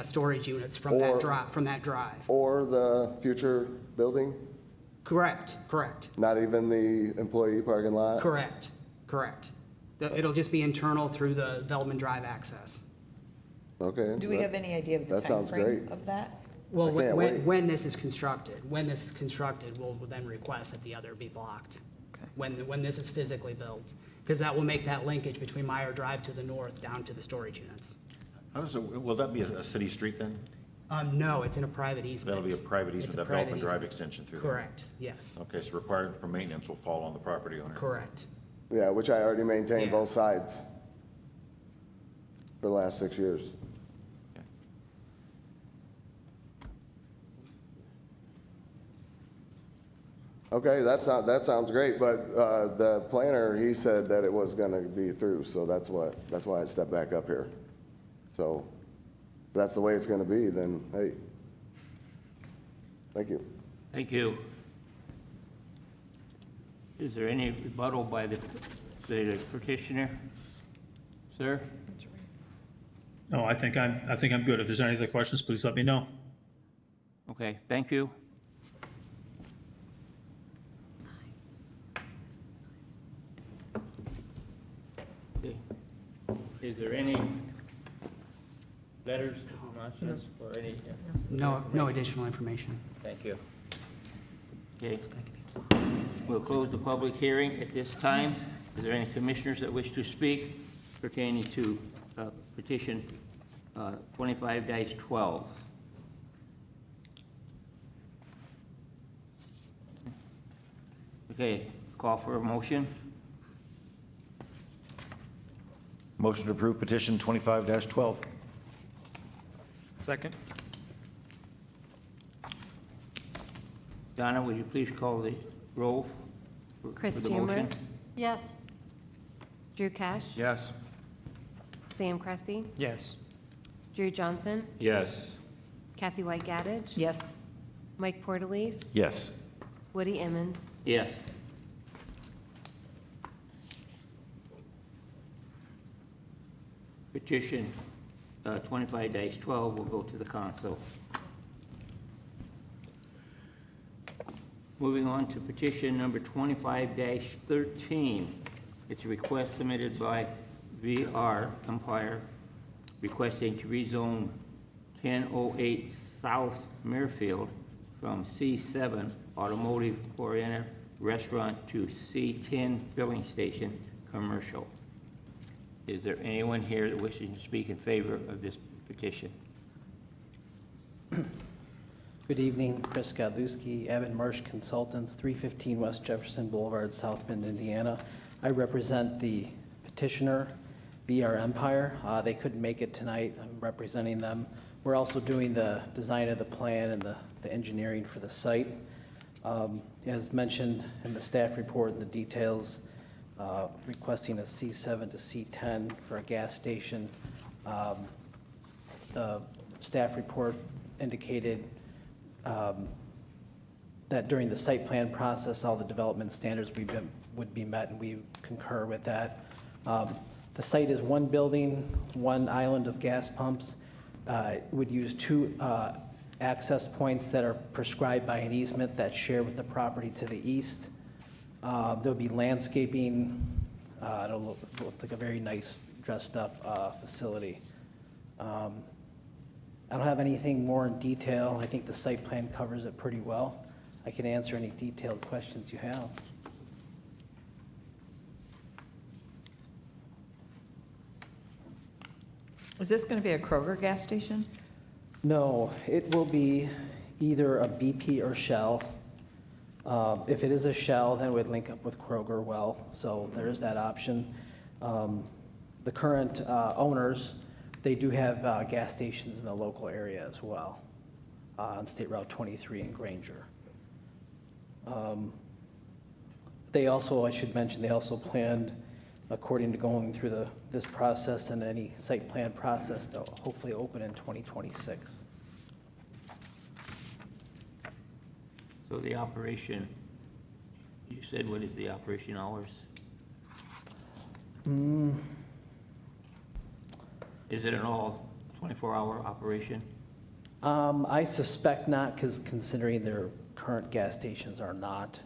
storage units from that drive. Or the future building, Correct. not even the employee parking lot? Correct. It'll just be internal through the Veldman Drive access. Okay. Do we have any idea of the That sounds timeframe great. of that? Well, I can't wait. when this is constructed, we'll then request that the other be blocked. When this is physically built, because that will make that linkage between Meyer Drive to the north down to the storage units. Will that be a city street then? No, it's in a private easement. That'll be a private It's easement, a that private Veldman Drive easement. extension through there? Correct, yes, Okay, so required for maintenance will fall on the property owner? correct. Yeah, which I already maintained Yeah. both sides for the last 6 years. Okay, that sounds great, but the planner, he said that it was gonna be through, so that's why I stepped back up here. So, if that's the way it's gonna be, then, hey, thank you. Thank you. Is there any rebuttal by the petitioner? Sir? No, I think I'm good. If there's any other questions, please let me know. Okay, thank you. Okay. Is there any letters of nonsense or any? No additional information. Thank you. Okay. We'll close the public hearing at this time. Is there any commissioners that wish to speak pertaining to petition 25-12? Okay, call for a motion. Motion to approve petition 25-12. Second? Donna, would you please call the roll for Chris the motion? Jamrus? Yes. Drew Cash? Yes. Sam Cressy? Yes. Drew Johnson? Yes. Kathy White Gaddage? Yes. Mike Portalese? Yes. Woody Emmons? Yes. Petition 25-12 will go to the council. Moving on to petition number 25-13. It's a request submitted by VR Empire requesting to rezone 1008 South Merfield from C7 Automotive Oriented Restaurant to C10 Filling Station Commercial. Is there anyone here that wishes to speak in favor of this petition? Good evening, Chris Godlewski, Abbott Marsh Consultants, 315 West Jefferson Boulevard, South Bend, Indiana. I represent the petitioner, VR Empire. They couldn't make it tonight. I'm representing them. We're also doing the design of the plan and the engineering for the site. As mentioned in the staff report and the details, requesting a C7 to C10 for a gas station. The staff report indicated that during the site plan process, all the development standards would be met, and we concur with that. The site is one building, one island of gas pumps. It would use two access points that are prescribed by an easement that's shared with the property to the east. There'll be landscaping. It'll look like a very nice dressed-up facility. I don't have anything more in detail. I think the site plan covers it pretty well. I can answer any detailed questions you have. Is this going to be a Kroger gas station? No, it will be either a BP or Shell. If it is a Shell, then we'd link up with Kroger well, so there is that option. The current owners, they do have gas stations in the local area as well, on State Route 23 in Granger. They also, I should mention, they also planned, according to going through this process and any site plan process, to hopefully open in 2026. So the operation, you said what is the operation hours? Is it an all 24-hour operation? I suspect not, because considering their current gas stations are not.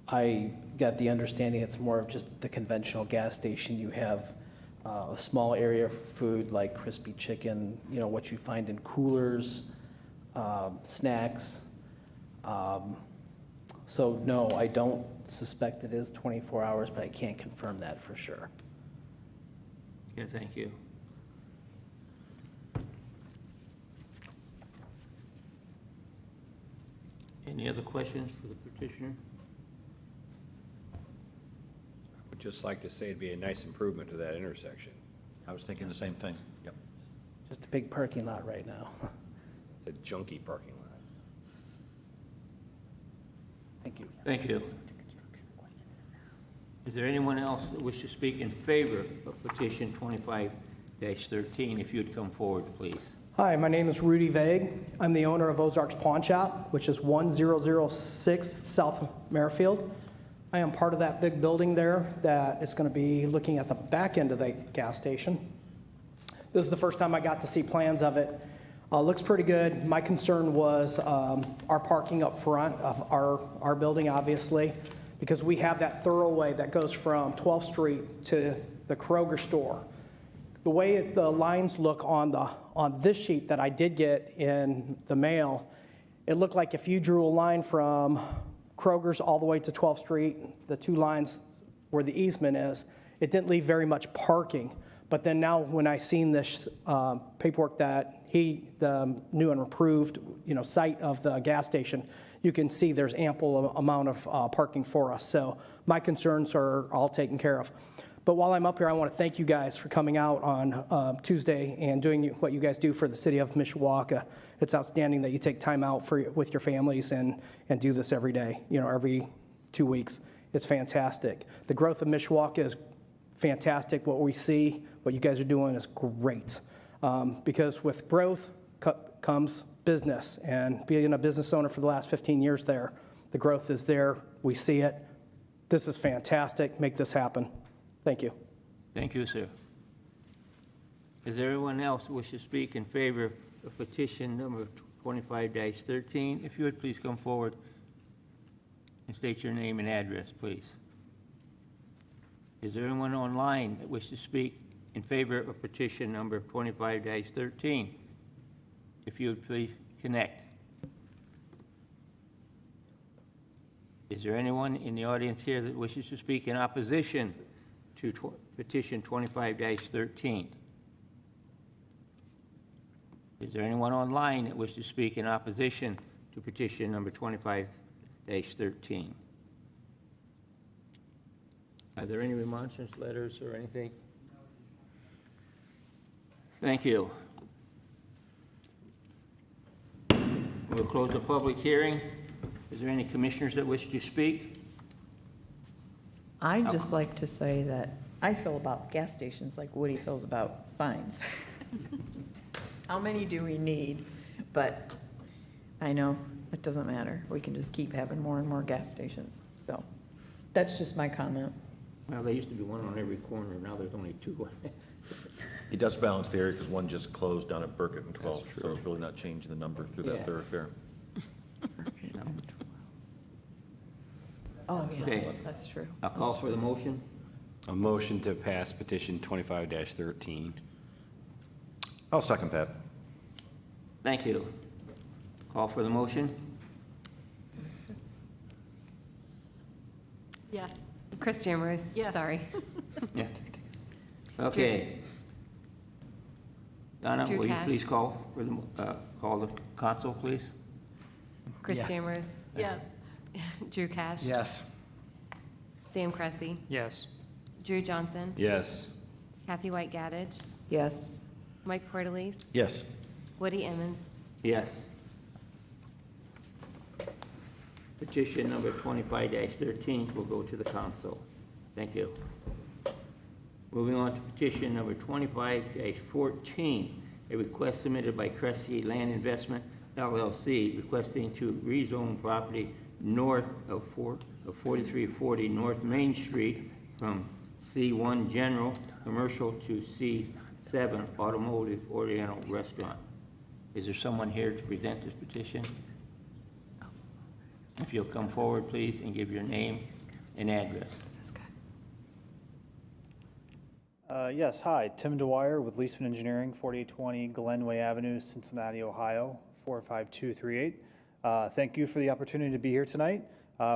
I got the understanding it's more of just the conventional gas station. You have a small area for food like crispy chicken, what you find in coolers, snacks. So no, I don't suspect it is 24 hours, but I can't confirm that for sure. Yeah, thank you. Any other questions for the petitioner? I would just like to say it'd be a nice improvement to that intersection. I was thinking the same thing. Yep. Just a big parking lot right now. It's a junky parking lot. Thank you. Thank you. Is there anyone else that wishes to speak in favor of petition 25-13? If you'd come forward, please. Hi, my name is Rudy Vague. I'm the owner of Ozarks Pawn Shop, which is 1006 South Merrifield. I am part of that big building there that is going to be looking at the back end of the gas station. This is the first time I got to see plans of it. Looks pretty good. My concern was our parking up front of our building, obviously, because we have that thoroughway that goes from 12th Street to the Kroger store. The way the lines look on this sheet that I did get in the mail, it looked like if you drew a line from Kroger's all the way to 12th Street, the two lines where the easement is, it didn't leave very much parking. But then now when I seen this paperwork that the new and approved, site of the gas station, you can see there's ample amount of parking for us. So my concerns are all taken care of. But while I'm up here, I want to thank you guys for coming out on Tuesday and doing what you guys do for the city of Mishawaka. It's outstanding that you take time out with your families and do this every day, every 2 weeks. It's fantastic. The growth of Mishawaka is fantastic. What we see, what you guys are doing is great. Because with growth comes business. And being a business owner for the last 15 years there, the growth is there. We see it. This is fantastic. Make this happen. Thank you. Thank you, sir. Is there anyone else who wishes to speak in favor of petition number 25-13? If you would please come forward and state your name and address, please. Is there anyone online that wishes to speak in favor of petition number 25-13? If you would please connect. Is there anyone in the audience here that wishes to speak in opposition to petition 25-13? Is there anyone online that wishes to speak in opposition to petition number 25-13? Are there any remonstrance letters or anything? Thank you. We'll close the public hearing. Is there any commissioners that wish to speak? I'd just like to say that I feel about gas stations like Woody feels about signs. How many do we need? But I know it doesn't matter. We can just keep having more and more gas stations. So that's just my comment. Well, there used to be one on every corner. Now there's only two. It does balance the area because one just closed down at Burkett and 12th, so it's really not changing the number through that thoroughfare. Oh, Okay. yeah, that's true. I'll call for the motion. A motion to pass petition 25-13. I'll second that. Thank you. Call for the motion. Yes. Chris Jamrus. Yes. Sorry. Yeah. Okay. Donna, Drew will you Cash. please call for the, call the council, please? Chris Yeah. Jamrus. Yes. Drew Cash. Yes. Sam Cressy. Yes. Drew Johnson. Yes. Kathy White Gaddage. Yes. Mike Portalese. Yes. Woody Emmons. Yes. Petition number 25-13 will go to the council. Thank you. Moving on to petition number 25-14, a request submitted by Cressy Land Investment LLC requesting to rezone property north of 4340 North Main Street from C1 General Commercial to C7 Automotive Oriental Restaurant. Is there someone here to present this petition? If you'll come forward, please, and give your name and address. Yes, hi, Tim Dwyer with Leeson Engineering, 4820 Glenway Avenue, Cincinnati, Ohio, 45238. Thank you for the opportunity to be here tonight.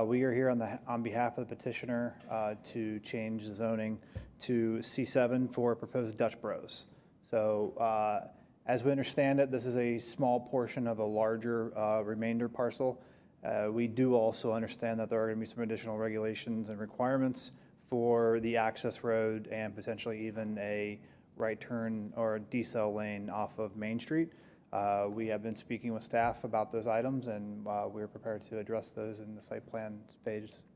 We are here on behalf of the petitioner to change the zoning to C7 for proposed Dutch Bros. So as we understand it, this is a small portion of a larger remainder parcel. We do also understand that there are going to be some additional regulations and requirements for the access road and potentially even a right turn or a decel lane off of Main Street. We have been speaking with staff about those items, and we're prepared to address those in the site plan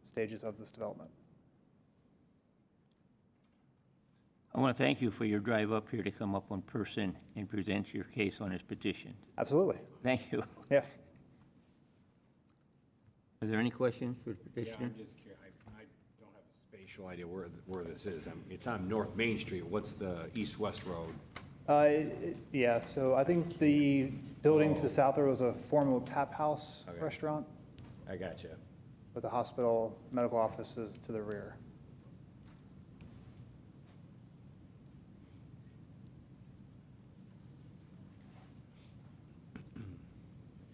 stages of this development. I want to thank you for your drive up here to come up in person and present your case on this petition. Absolutely. Thank you. Yeah. Are there any questions for the Yeah, petitioner? I'm just curious. I don't have a spatial idea where this is. It's on North Main Street. What's the east-west road? Yeah, so I think the building to the south there was a former tap house restaurant I got you. with the hospital, medical offices to the rear.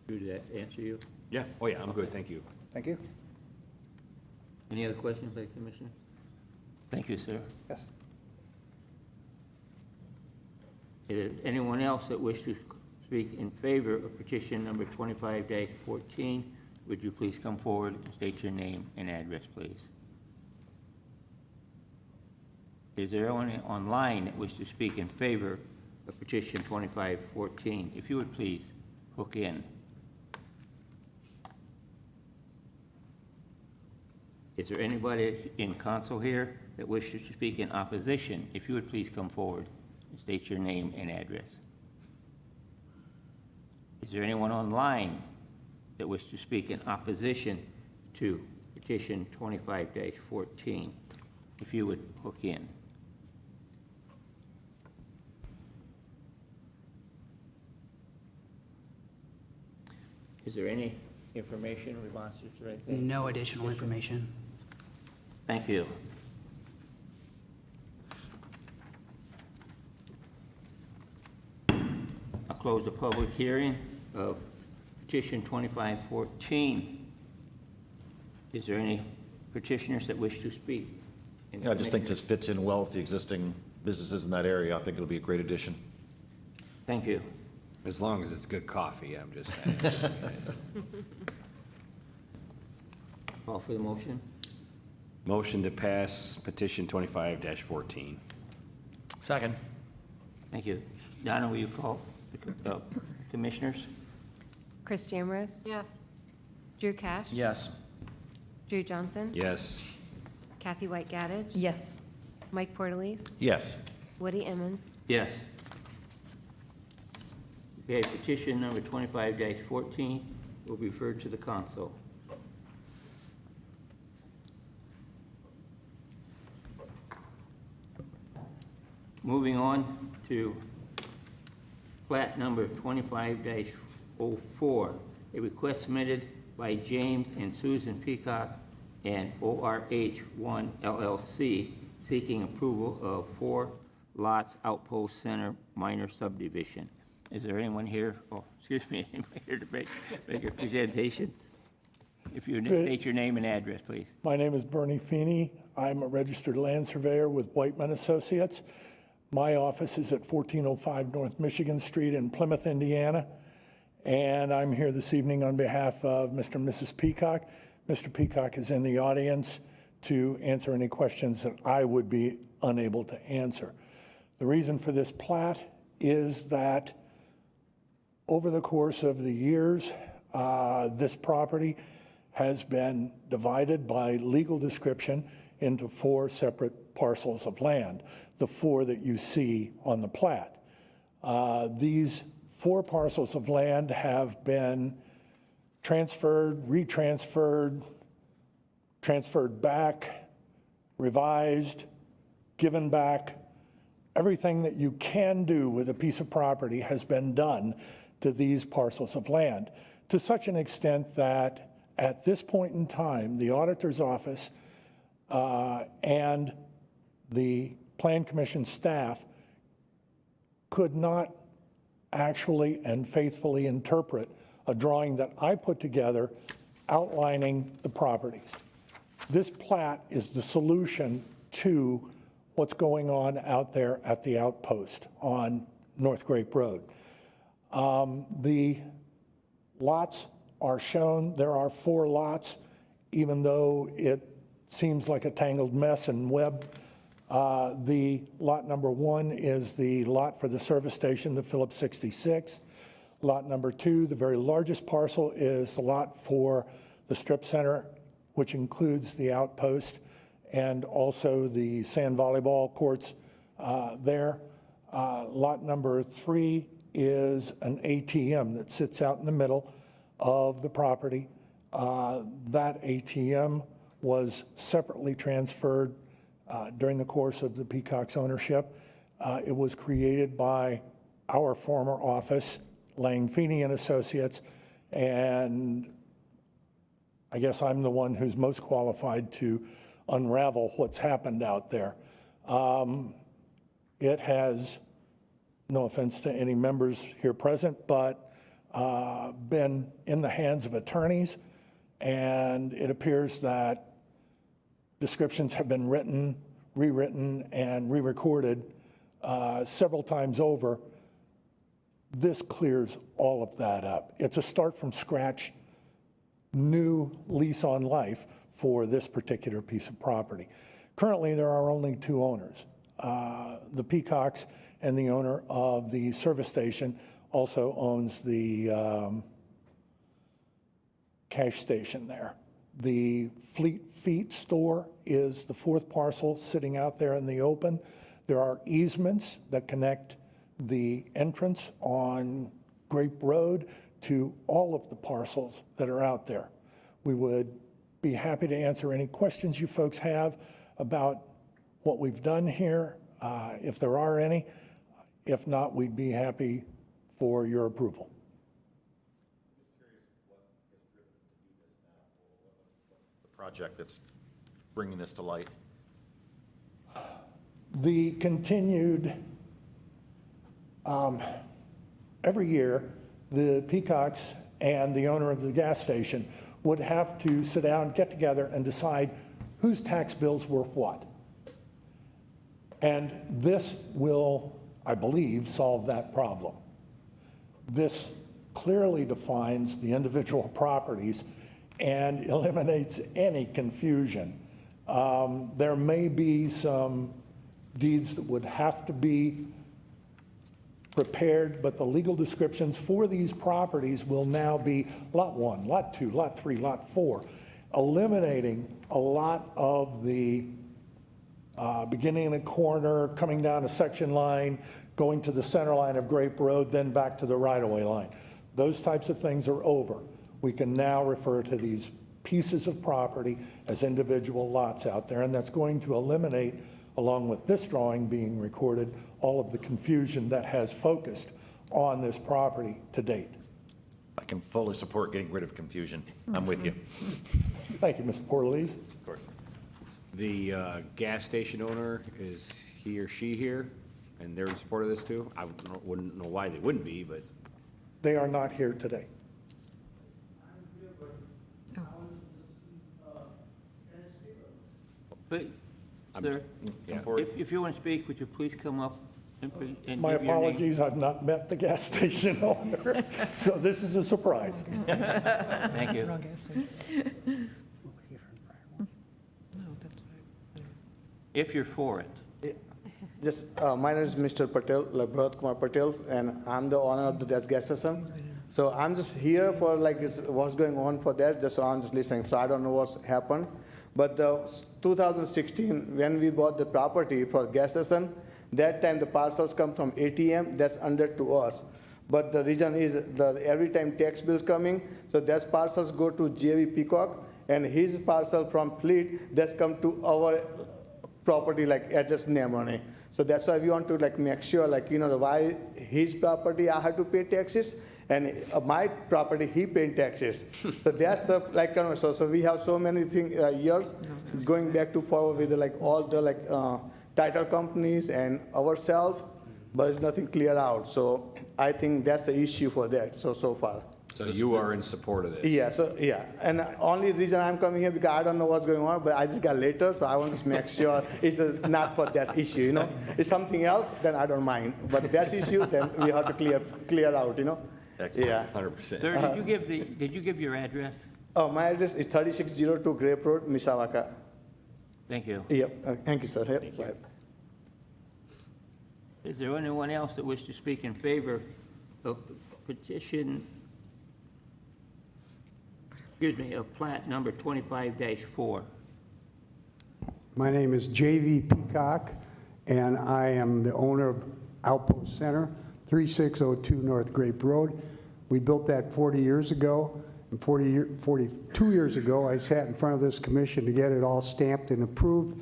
Did that answer you? Yeah. Oh, yeah, I'm good. Thank you. Thank you. Any other questions by the Commissioner? Thank you, sir. Yes. Is there anyone else that wishes to speak in favor of petition number 25-14 would you please come forward and state your name and address, please? Is there anyone online that wishes to speak in favor of petition 2514? If you would please hook in. Is there anybody in council here that wishes to speak in opposition? If you would please come forward and state your name and address. Is there anyone online that wishes to speak in opposition to petition 25-14? If you would hook in. Is there any information, responses or anything? No additional information. Thank you. I'll close the public hearing of petition 2514. Is there any petitioners that wish to speak? Yeah, I just think this fits in well with the existing businesses in that area. I think it'll be a great addition. Thank you. As long as it's good coffee, I'm just saying. Call for the motion. Motion to pass petition 25-14. Second. Thank you. Donna, will you call the commissioners? Chris Jamrus? Yes. Drew Cash? Yes. Drew Johnson? Yes. Kathy White Gaddich? Yes. Mike Portalese? Yes. Woody Emmons? Yes. Okay, petition number 25-14 will be referred to the council. Moving on to plat number 25-04, a request submitted by James and Susan Peacock and ORH1 LLC seeking approval of 4 lots Outpost Center minor subdivision. Is there anyone here, excuse me, anyone here to make a presentation? If you would state your name and address, please. My name is Bernie Feeney. I'm a registered land surveyor with Whiteman Associates. My office is at 1405 North Michigan Street in Plymouth, Indiana. And I'm here this evening on behalf of Mr. and Mrs. Peacock. Mr. Peacock is in the audience to answer any questions that I would be unable to answer. The reason for this plat is that over the course of the years, this property has been divided by legal description into 4 separate parcels of land, the 4 that you see on the plat. These 4 parcels of land have been transferred, retransferred, transferred back, revised, given back. Everything that you can do with a piece of property has been done to these parcels of land, to such an extent that at this point in time, the auditor's office and the Plan Commission staff could not actually and faithfully interpret a drawing that I put together outlining the properties. This plat is the solution to what's going on out there at the outpost on North Grape Road. The lots are shown. There are 4 lots, even though it seems like a tangled mess and web. The lot number 1 is the lot for the service station, the Phillips 66. Lot number 2, the very largest parcel, is the lot for the strip center, which includes the outpost and also the sand volleyball courts there. Lot number 3 is an ATM that sits out in the middle of the property. That ATM was separately transferred during the course of the Peacock's ownership. It was created by our former office, Lang Feeney and Associates, and I guess I'm the one who's most qualified to unravel what's happened out there. It has, no offense to any members here present, but been in the hands of attorneys, and it appears that descriptions have been written, rewritten, and re-recorded several times over. This clears all of that up. It's a start from scratch new lease on life for this particular piece of property. Currently, there are only two owners, the Peacocks, and the owner of the service station also owns the cash station there. The Fleet Feet store is the fourth parcel sitting out there in the open. There are easements that connect the entrance on Grape Road to all of the parcels that are out there. We would be happy to answer any questions you folks have about what we've done here, if there are any. If not, we'd be happy for your approval. The project that's bringing this to light. The continued, every year, the Peacocks and the owner of the gas station would have to sit down, get together, and decide whose tax bills were what. And this will, I believe, solve that problem. This clearly defines the individual properties and eliminates any confusion. There may be some deeds that would have to be prepared, but the legal descriptions for these properties will now be Lot 1, Lot 2, Lot 3, Lot 4, eliminating a lot of the beginning in a corner, coming down a section line, going to the center line of Grape Road, then back to the right-of-way line. Those types of things are over. We can now refer to these pieces of property as individual lots out there, and that's going to eliminate, along with this drawing being recorded, all of the confusion that has focused on this property to date. I can fully support getting rid of confusion. I'm with you. Thank you, Mr. Portalese. Of course. The gas station owner, is he or she here? And they're in support of this too? I wouldn't know why they wouldn't be, but. They are not here today. But, sir, Yeah. if you want to speak, would you please come up and My give your name? apologies, I've not met the gas station owner, so this is a surprise. Thank you. If you're for it. Just, my name is Mr. Patel, Bharat Kumar Patel, and I'm the owner of the gas station. So I'm just here for like what's going on for that, just so I'm just listening. So I don't know what's happened. But 2016, when we bought the property for gas station, that time the parcels come from ATM, that's under to us. But the reason is that every time tax bills coming, so those parcels go to JV Peacock, and his parcel from Fleet, that's come to our property like address name on it. So that's why we want to like make sure like, you know, why his property I have to pay taxes and my property he paying taxes. So that's the like, so we have so many years going back to forward with like all the like title companies and ourselves, but it's nothing clear out. So I think that's the issue for that so far. So you are in support of this? Yeah, so, yeah. And only reason I'm coming here because I don't know what's going on, but I just got later, so I want to make sure it's not for that issue, you know. If something else, then I don't mind. But that issue, then we have to clear out, you know. Excellent. Yeah. 100%. Sir, did you give your address? Oh, my address is 3602 Grape Road, Mishawaka. Thank you. Yep, thank you, sir. Yep. Bye. Is there anyone else that wishes to speak in favor of petition, of plat number 25-4? My name is J.V. Peacock, and I am the owner of Outpost Center, 3602 North Grape Road. We built that 40 years ago, and 42 years ago, I sat in front of this commission to get it all stamped and approved,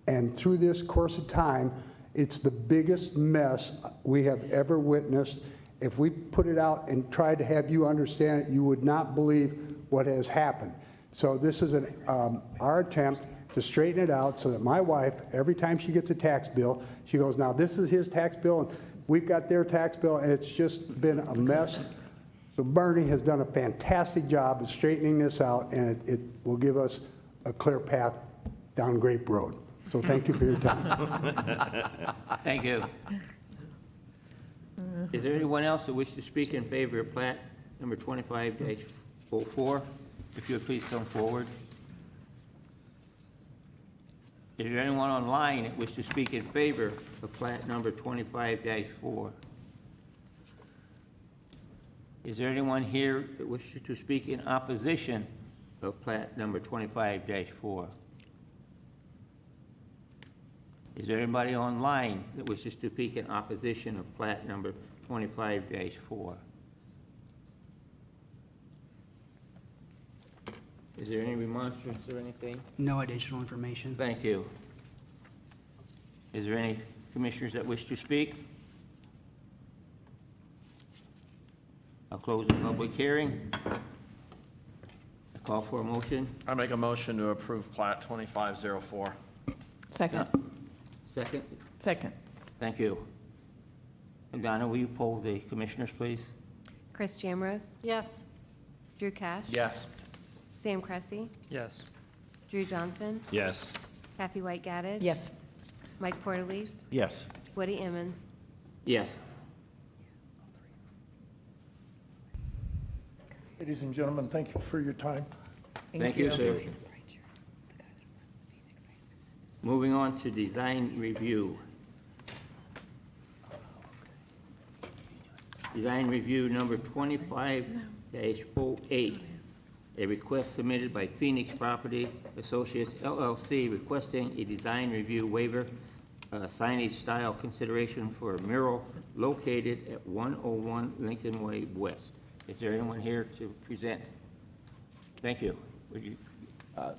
and through this course of time, it's the biggest mess we have ever witnessed. If we put it out and tried to have you understand it, you would not believe what has happened. So this is our attempt to straighten it out so that my wife, every time she gets a tax bill, she goes, now this is his tax bill, and we've got their tax bill, and it's just been a mess. So Bernie has done a fantastic job of straightening this out, and it will give us a clear path down Grape Road. So thank you for your time. Thank you. Is there anyone else that wishes to speak in favor of plat number 25-04? if you would please come forward. Is there anyone online that wishes to speak in favor of plat number 25-4? Is there anyone here that wishes to speak in opposition of plat number 25-4? Is there anybody online that wishes to speak in opposition of plat number 25-4? Is there any remonstrance or anything? No additional information. Thank you. Is there any commissioners that wish to speak? I'll close the public hearing. I call for a motion. I make a motion to approve plat 2504. Second. Second? Second. Thank you. And Donna, will you poll the commissioners, please? Chris Jamrose? Yes. Drew Cash? Yes. Sam Cressy? Yes. Drew Johnson? Yes. Kathy White Gaddis? Yes. Mike Portalese? Yes. Woody Emmons? Yes. Ladies and gentlemen, thank you for your time. Thank you, sir. Moving on to design review. Design review number 25-08. A request submitted by Phoenix Property Associates LLC requesting a design review waiver, signage style consideration for a mural located at 101 Lincoln Way West. Is there anyone here to present? Thank you. Would you?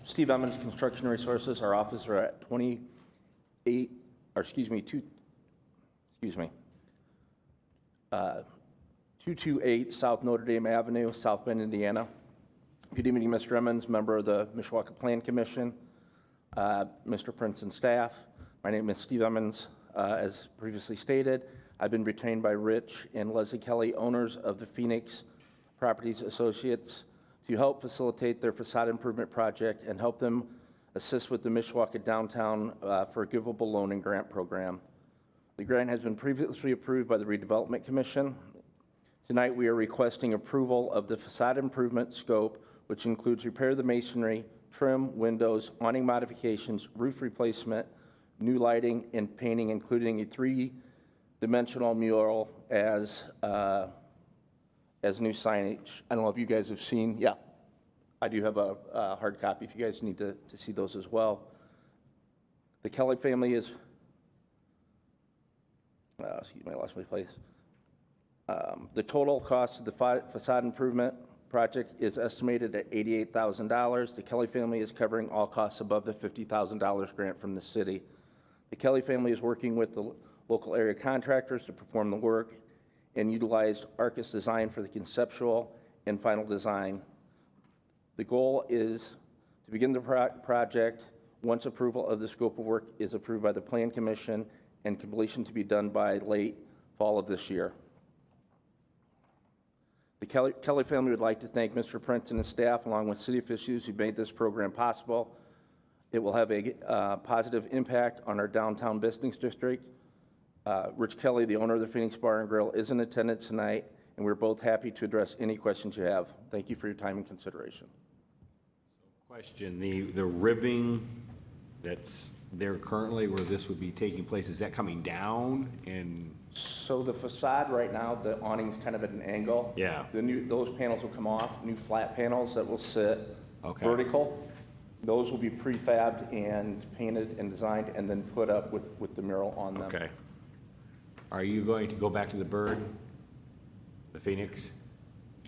Steve Emmons, Construction Resources. Our office are at 228 South Notre Dame Avenue, South Bend, Indiana. Good evening, Mr. Emmons, member of the Mishawaka Plan Commission, Mr. Prince and staff. My name is Steve Emmons. As previously stated, I've been retained by Rich and Leslie Kelly, owners of the Phoenix Properties Associates, to help facilitate their facade improvement project and help them assist with the Mishawaka Downtown Forgivable Loan and Grant Program. The grant has been previously approved by the Redevelopment Commission. Tonight, we are requesting approval of the facade improvement scope, which includes repair of the masonry, trim, windows, awning modifications, roof replacement, new lighting, and painting, including a three-dimensional mural as new signage. I don't know if you guys have seen, yeah, I do have a hard copy if you guys need to see those as well. The Kelly family is, excuse me, I lost my place. The total cost of the facade improvement project is estimated at $88,000. The Kelly family is covering all costs above the $50,000 grant from the city. The Kelly family is working with the local area contractors to perform the work and utilized Arcus Design for the conceptual and final design. The goal is to begin the project once approval of the scope of work is approved by the Plan Commission and completion to be done by late fall of this year. The Kelly family would like to thank Mr. Prince and his staff, along with city officials who made this program possible. It will have a positive impact on our downtown business district. Rich Kelly, the owner of the Phoenix Bar and Grill, is in attendance tonight, and we're both happy to address any questions you have. Thank you for your time and consideration. Question, the ribbing that's there currently where this would be taking place, is that coming down? And so the facade right now, the awning's kind of at an angle. Yeah. Those panels will come off, new flat panels that will sit vertical. Those will be prefabbed and painted and designed and then put up with the mural on them. Okay. Are you going to go back to the bird, the Phoenix?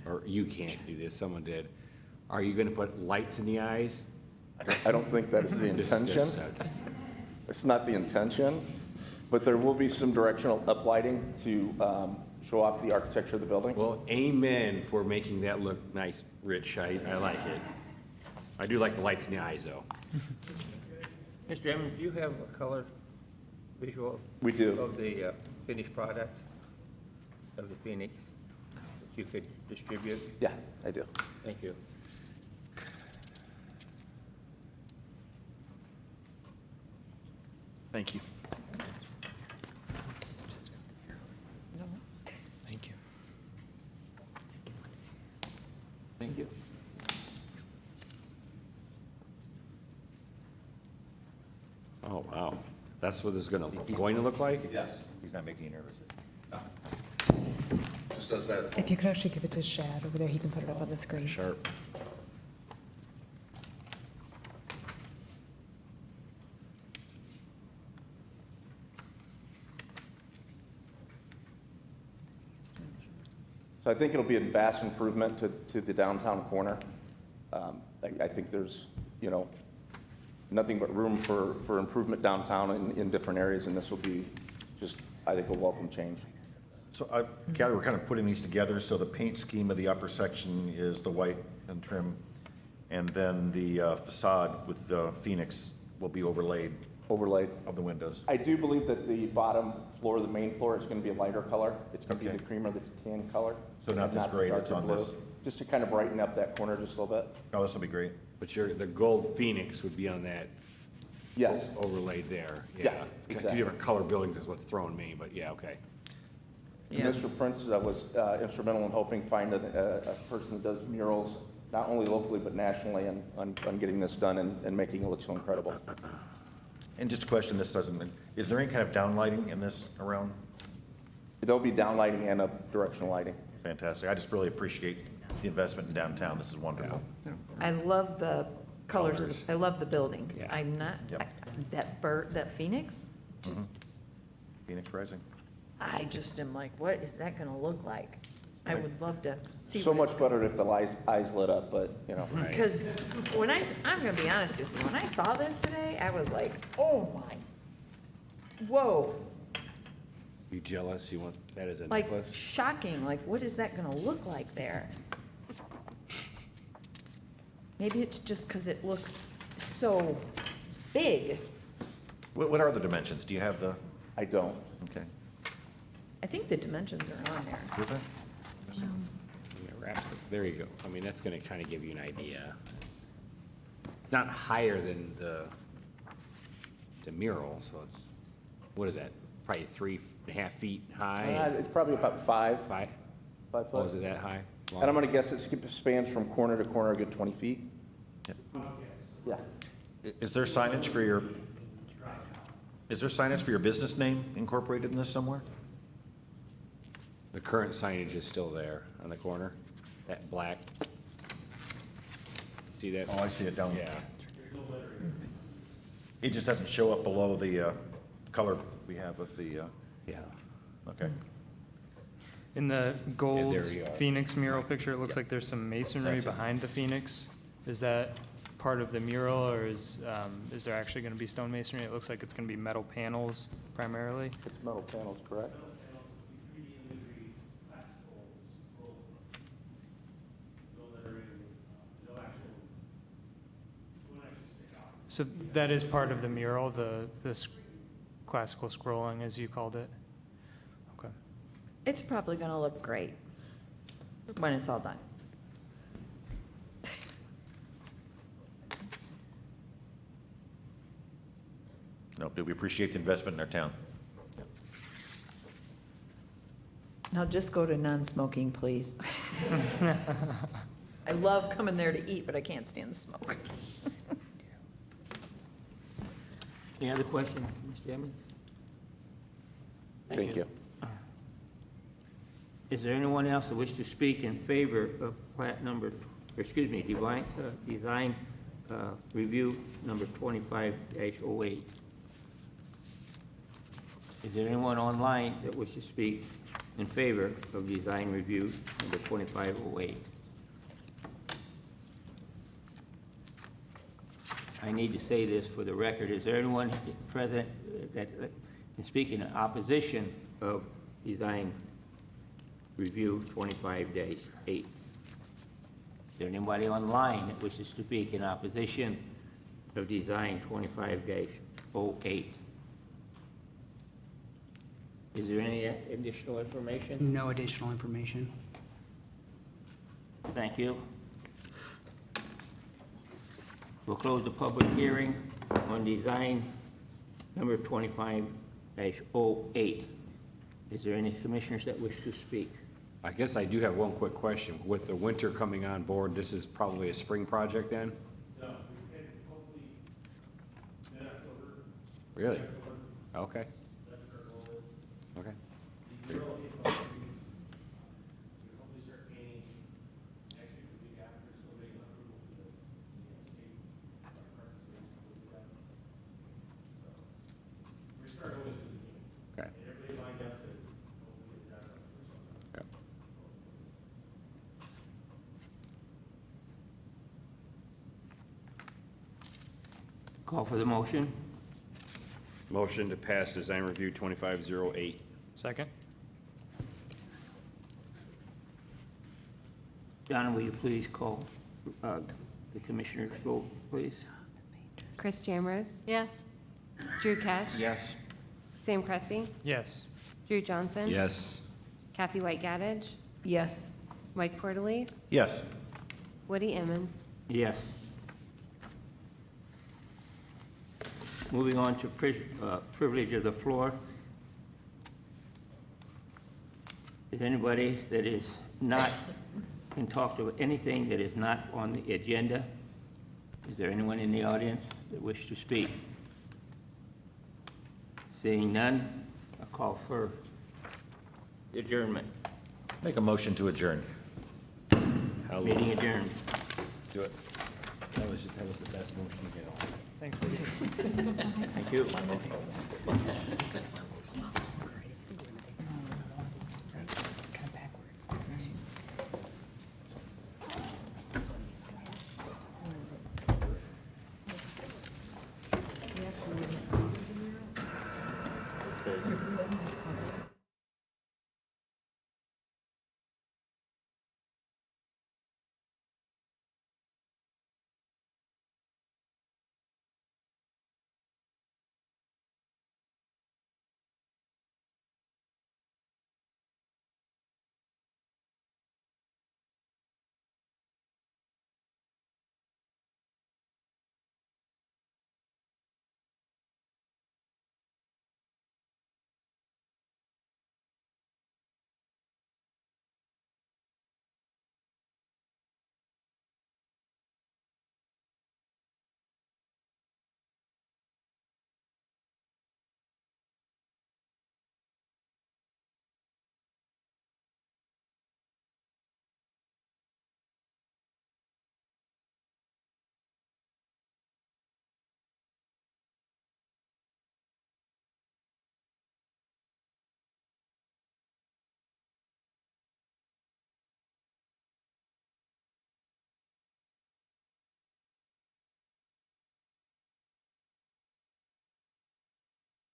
Or you can't do this, someone did. Are you going to put lights in the eyes? I don't think that is the intention. It's not the intention, but there will be some directional uplighting to show off the architecture of the building. Well, amen for making that look nice, Rich. I like it. I do like the lights in the eyes, though. Mr. Emmons, do you have a color visual? We do. Of the finished product of the Phoenix that you could distribute? Yeah, I do. Thank you. Thank you. Thank you. Thank you. Oh, wow. That's what this is going to look like? Yes. He's not making you nervous. Just does that. If you could actually give it to Shad over there, he can put it up on the screen. Sharp. So I think it'll be a vast improvement to the downtown corner. I think there's, you know, nothing but room for improvement downtown in different areas, and this will be just, I think, a welcome change. So, Kathy, we're kind of putting these together, so the paint scheme of the upper section is the white and trim, and then the facade with the Phoenix will be overlaid of the windows. I do believe that the bottom floor, the main floor, is going to be a lighter color. It's going to be the cream or the tan color. So not this the gray that's darker on blue. this? Just to kind of brighten up that corner just a little bit. Oh, this will be great. But the gold Phoenix would be on that. Yes. Overlaid there. Yeah, Two exactly. different color buildings is what's throwing me, but yeah, okay. Mr. Prince was instrumental in helping find a person that does murals, not only locally but nationally, and on getting this done and making it look so incredible. And just a question, this doesn't, is there any kind of downlighting in this around? There'll be downlighting and up directional lighting. Fantastic. I just really appreciate the investment in downtown. This is wonderful. I love the colors of, Colors. I love the building. Yeah. I'm not, Yep. that bird, that Phoenix, just, Phoenix Rising. I just am like, what is that gonna look like? I would love to see. So what much better if the eyes lit up, but, you know. Right. Because when I'm gonna be honest with you, when I saw this today, I was like, oh my, whoa, You jealous? You want that as a like necklace? shocking, like what is that gonna look like there? Maybe it's just because it looks so big. What are the dimensions? Do you have the? I don't. Okay. I think the dimensions are on there. Is it? Yeah, wraps it- There you go. I mean, that's going to kind of give you an idea. It's not higher than the mural, so it's, what is that? Probably 3.5 feet high? It's probably about 5 5 foot. Oh, is it that high? And I'm going to guess it spans from corner to corner a good 20 feet. Yeah. Is there signage for your business name incorporated in this somewhere? The current signage is still there on the corner, that black. See that? Oh, I see it down. Yeah. It just doesn't show up below the color we have of the, Yeah. okay. In the gold there you are. Phoenix mural picture, it looks like there's some masonry That's it. behind the Phoenix. Is that part of the mural, or is there actually gonna be stone masonry? It looks like it's gonna be metal panels primarily. It's metal panels, correct? So that is part of the mural, this classical scrolling, as you called it? Okay. It's probably gonna look great when it's all done. No, do we appreciate the investment in our town? Now just go to non-smoking, please. I love coming there to eat, but I can't stand the smoke. Any other questions, Mr. Emmons? Thank you. Is there anyone else that wish to speak in favor of plat number, or excuse me, design review number 25-08? Is there anyone online that wishes to speak in favor of design review number 2508? I need to say this for the record. Is there anyone present that is speaking in opposition of design review 25-8? Is there anybody online that wishes to speak in opposition of design 25-08? Is there any additional information? No additional information. Thank you. We'll close the public hearing on design number 25-08. Is there any commissioners that wish to speak? I guess I do have one quick question. With the winter coming on board, this is probably a spring project then? No, we can hopefully mid-October, Really? Okay. Okay. Okay. Yep. Call for the motion. Motion to pass design review 2508. Second? Donna, will you please call the commissioner's vote, please? Chris Jamrose? Yes. Drew Kesh? Yes. Sam Cressy? Yes. Drew Johnson? Yes. Kathy White Gaddage? Yes. Mike Portalese? Yes. Woody Emmons? Yes. Moving on to privilege of the floor. Is anybody that is not, can talk to anything that is not on the agenda? Is there anyone in the audience that wish to speak? Seeing none, a call for adjournment. Make a motion to adjourn. Meeting adjourned. Do it. That was the best motion you get. Thanks, Woody. Thank you.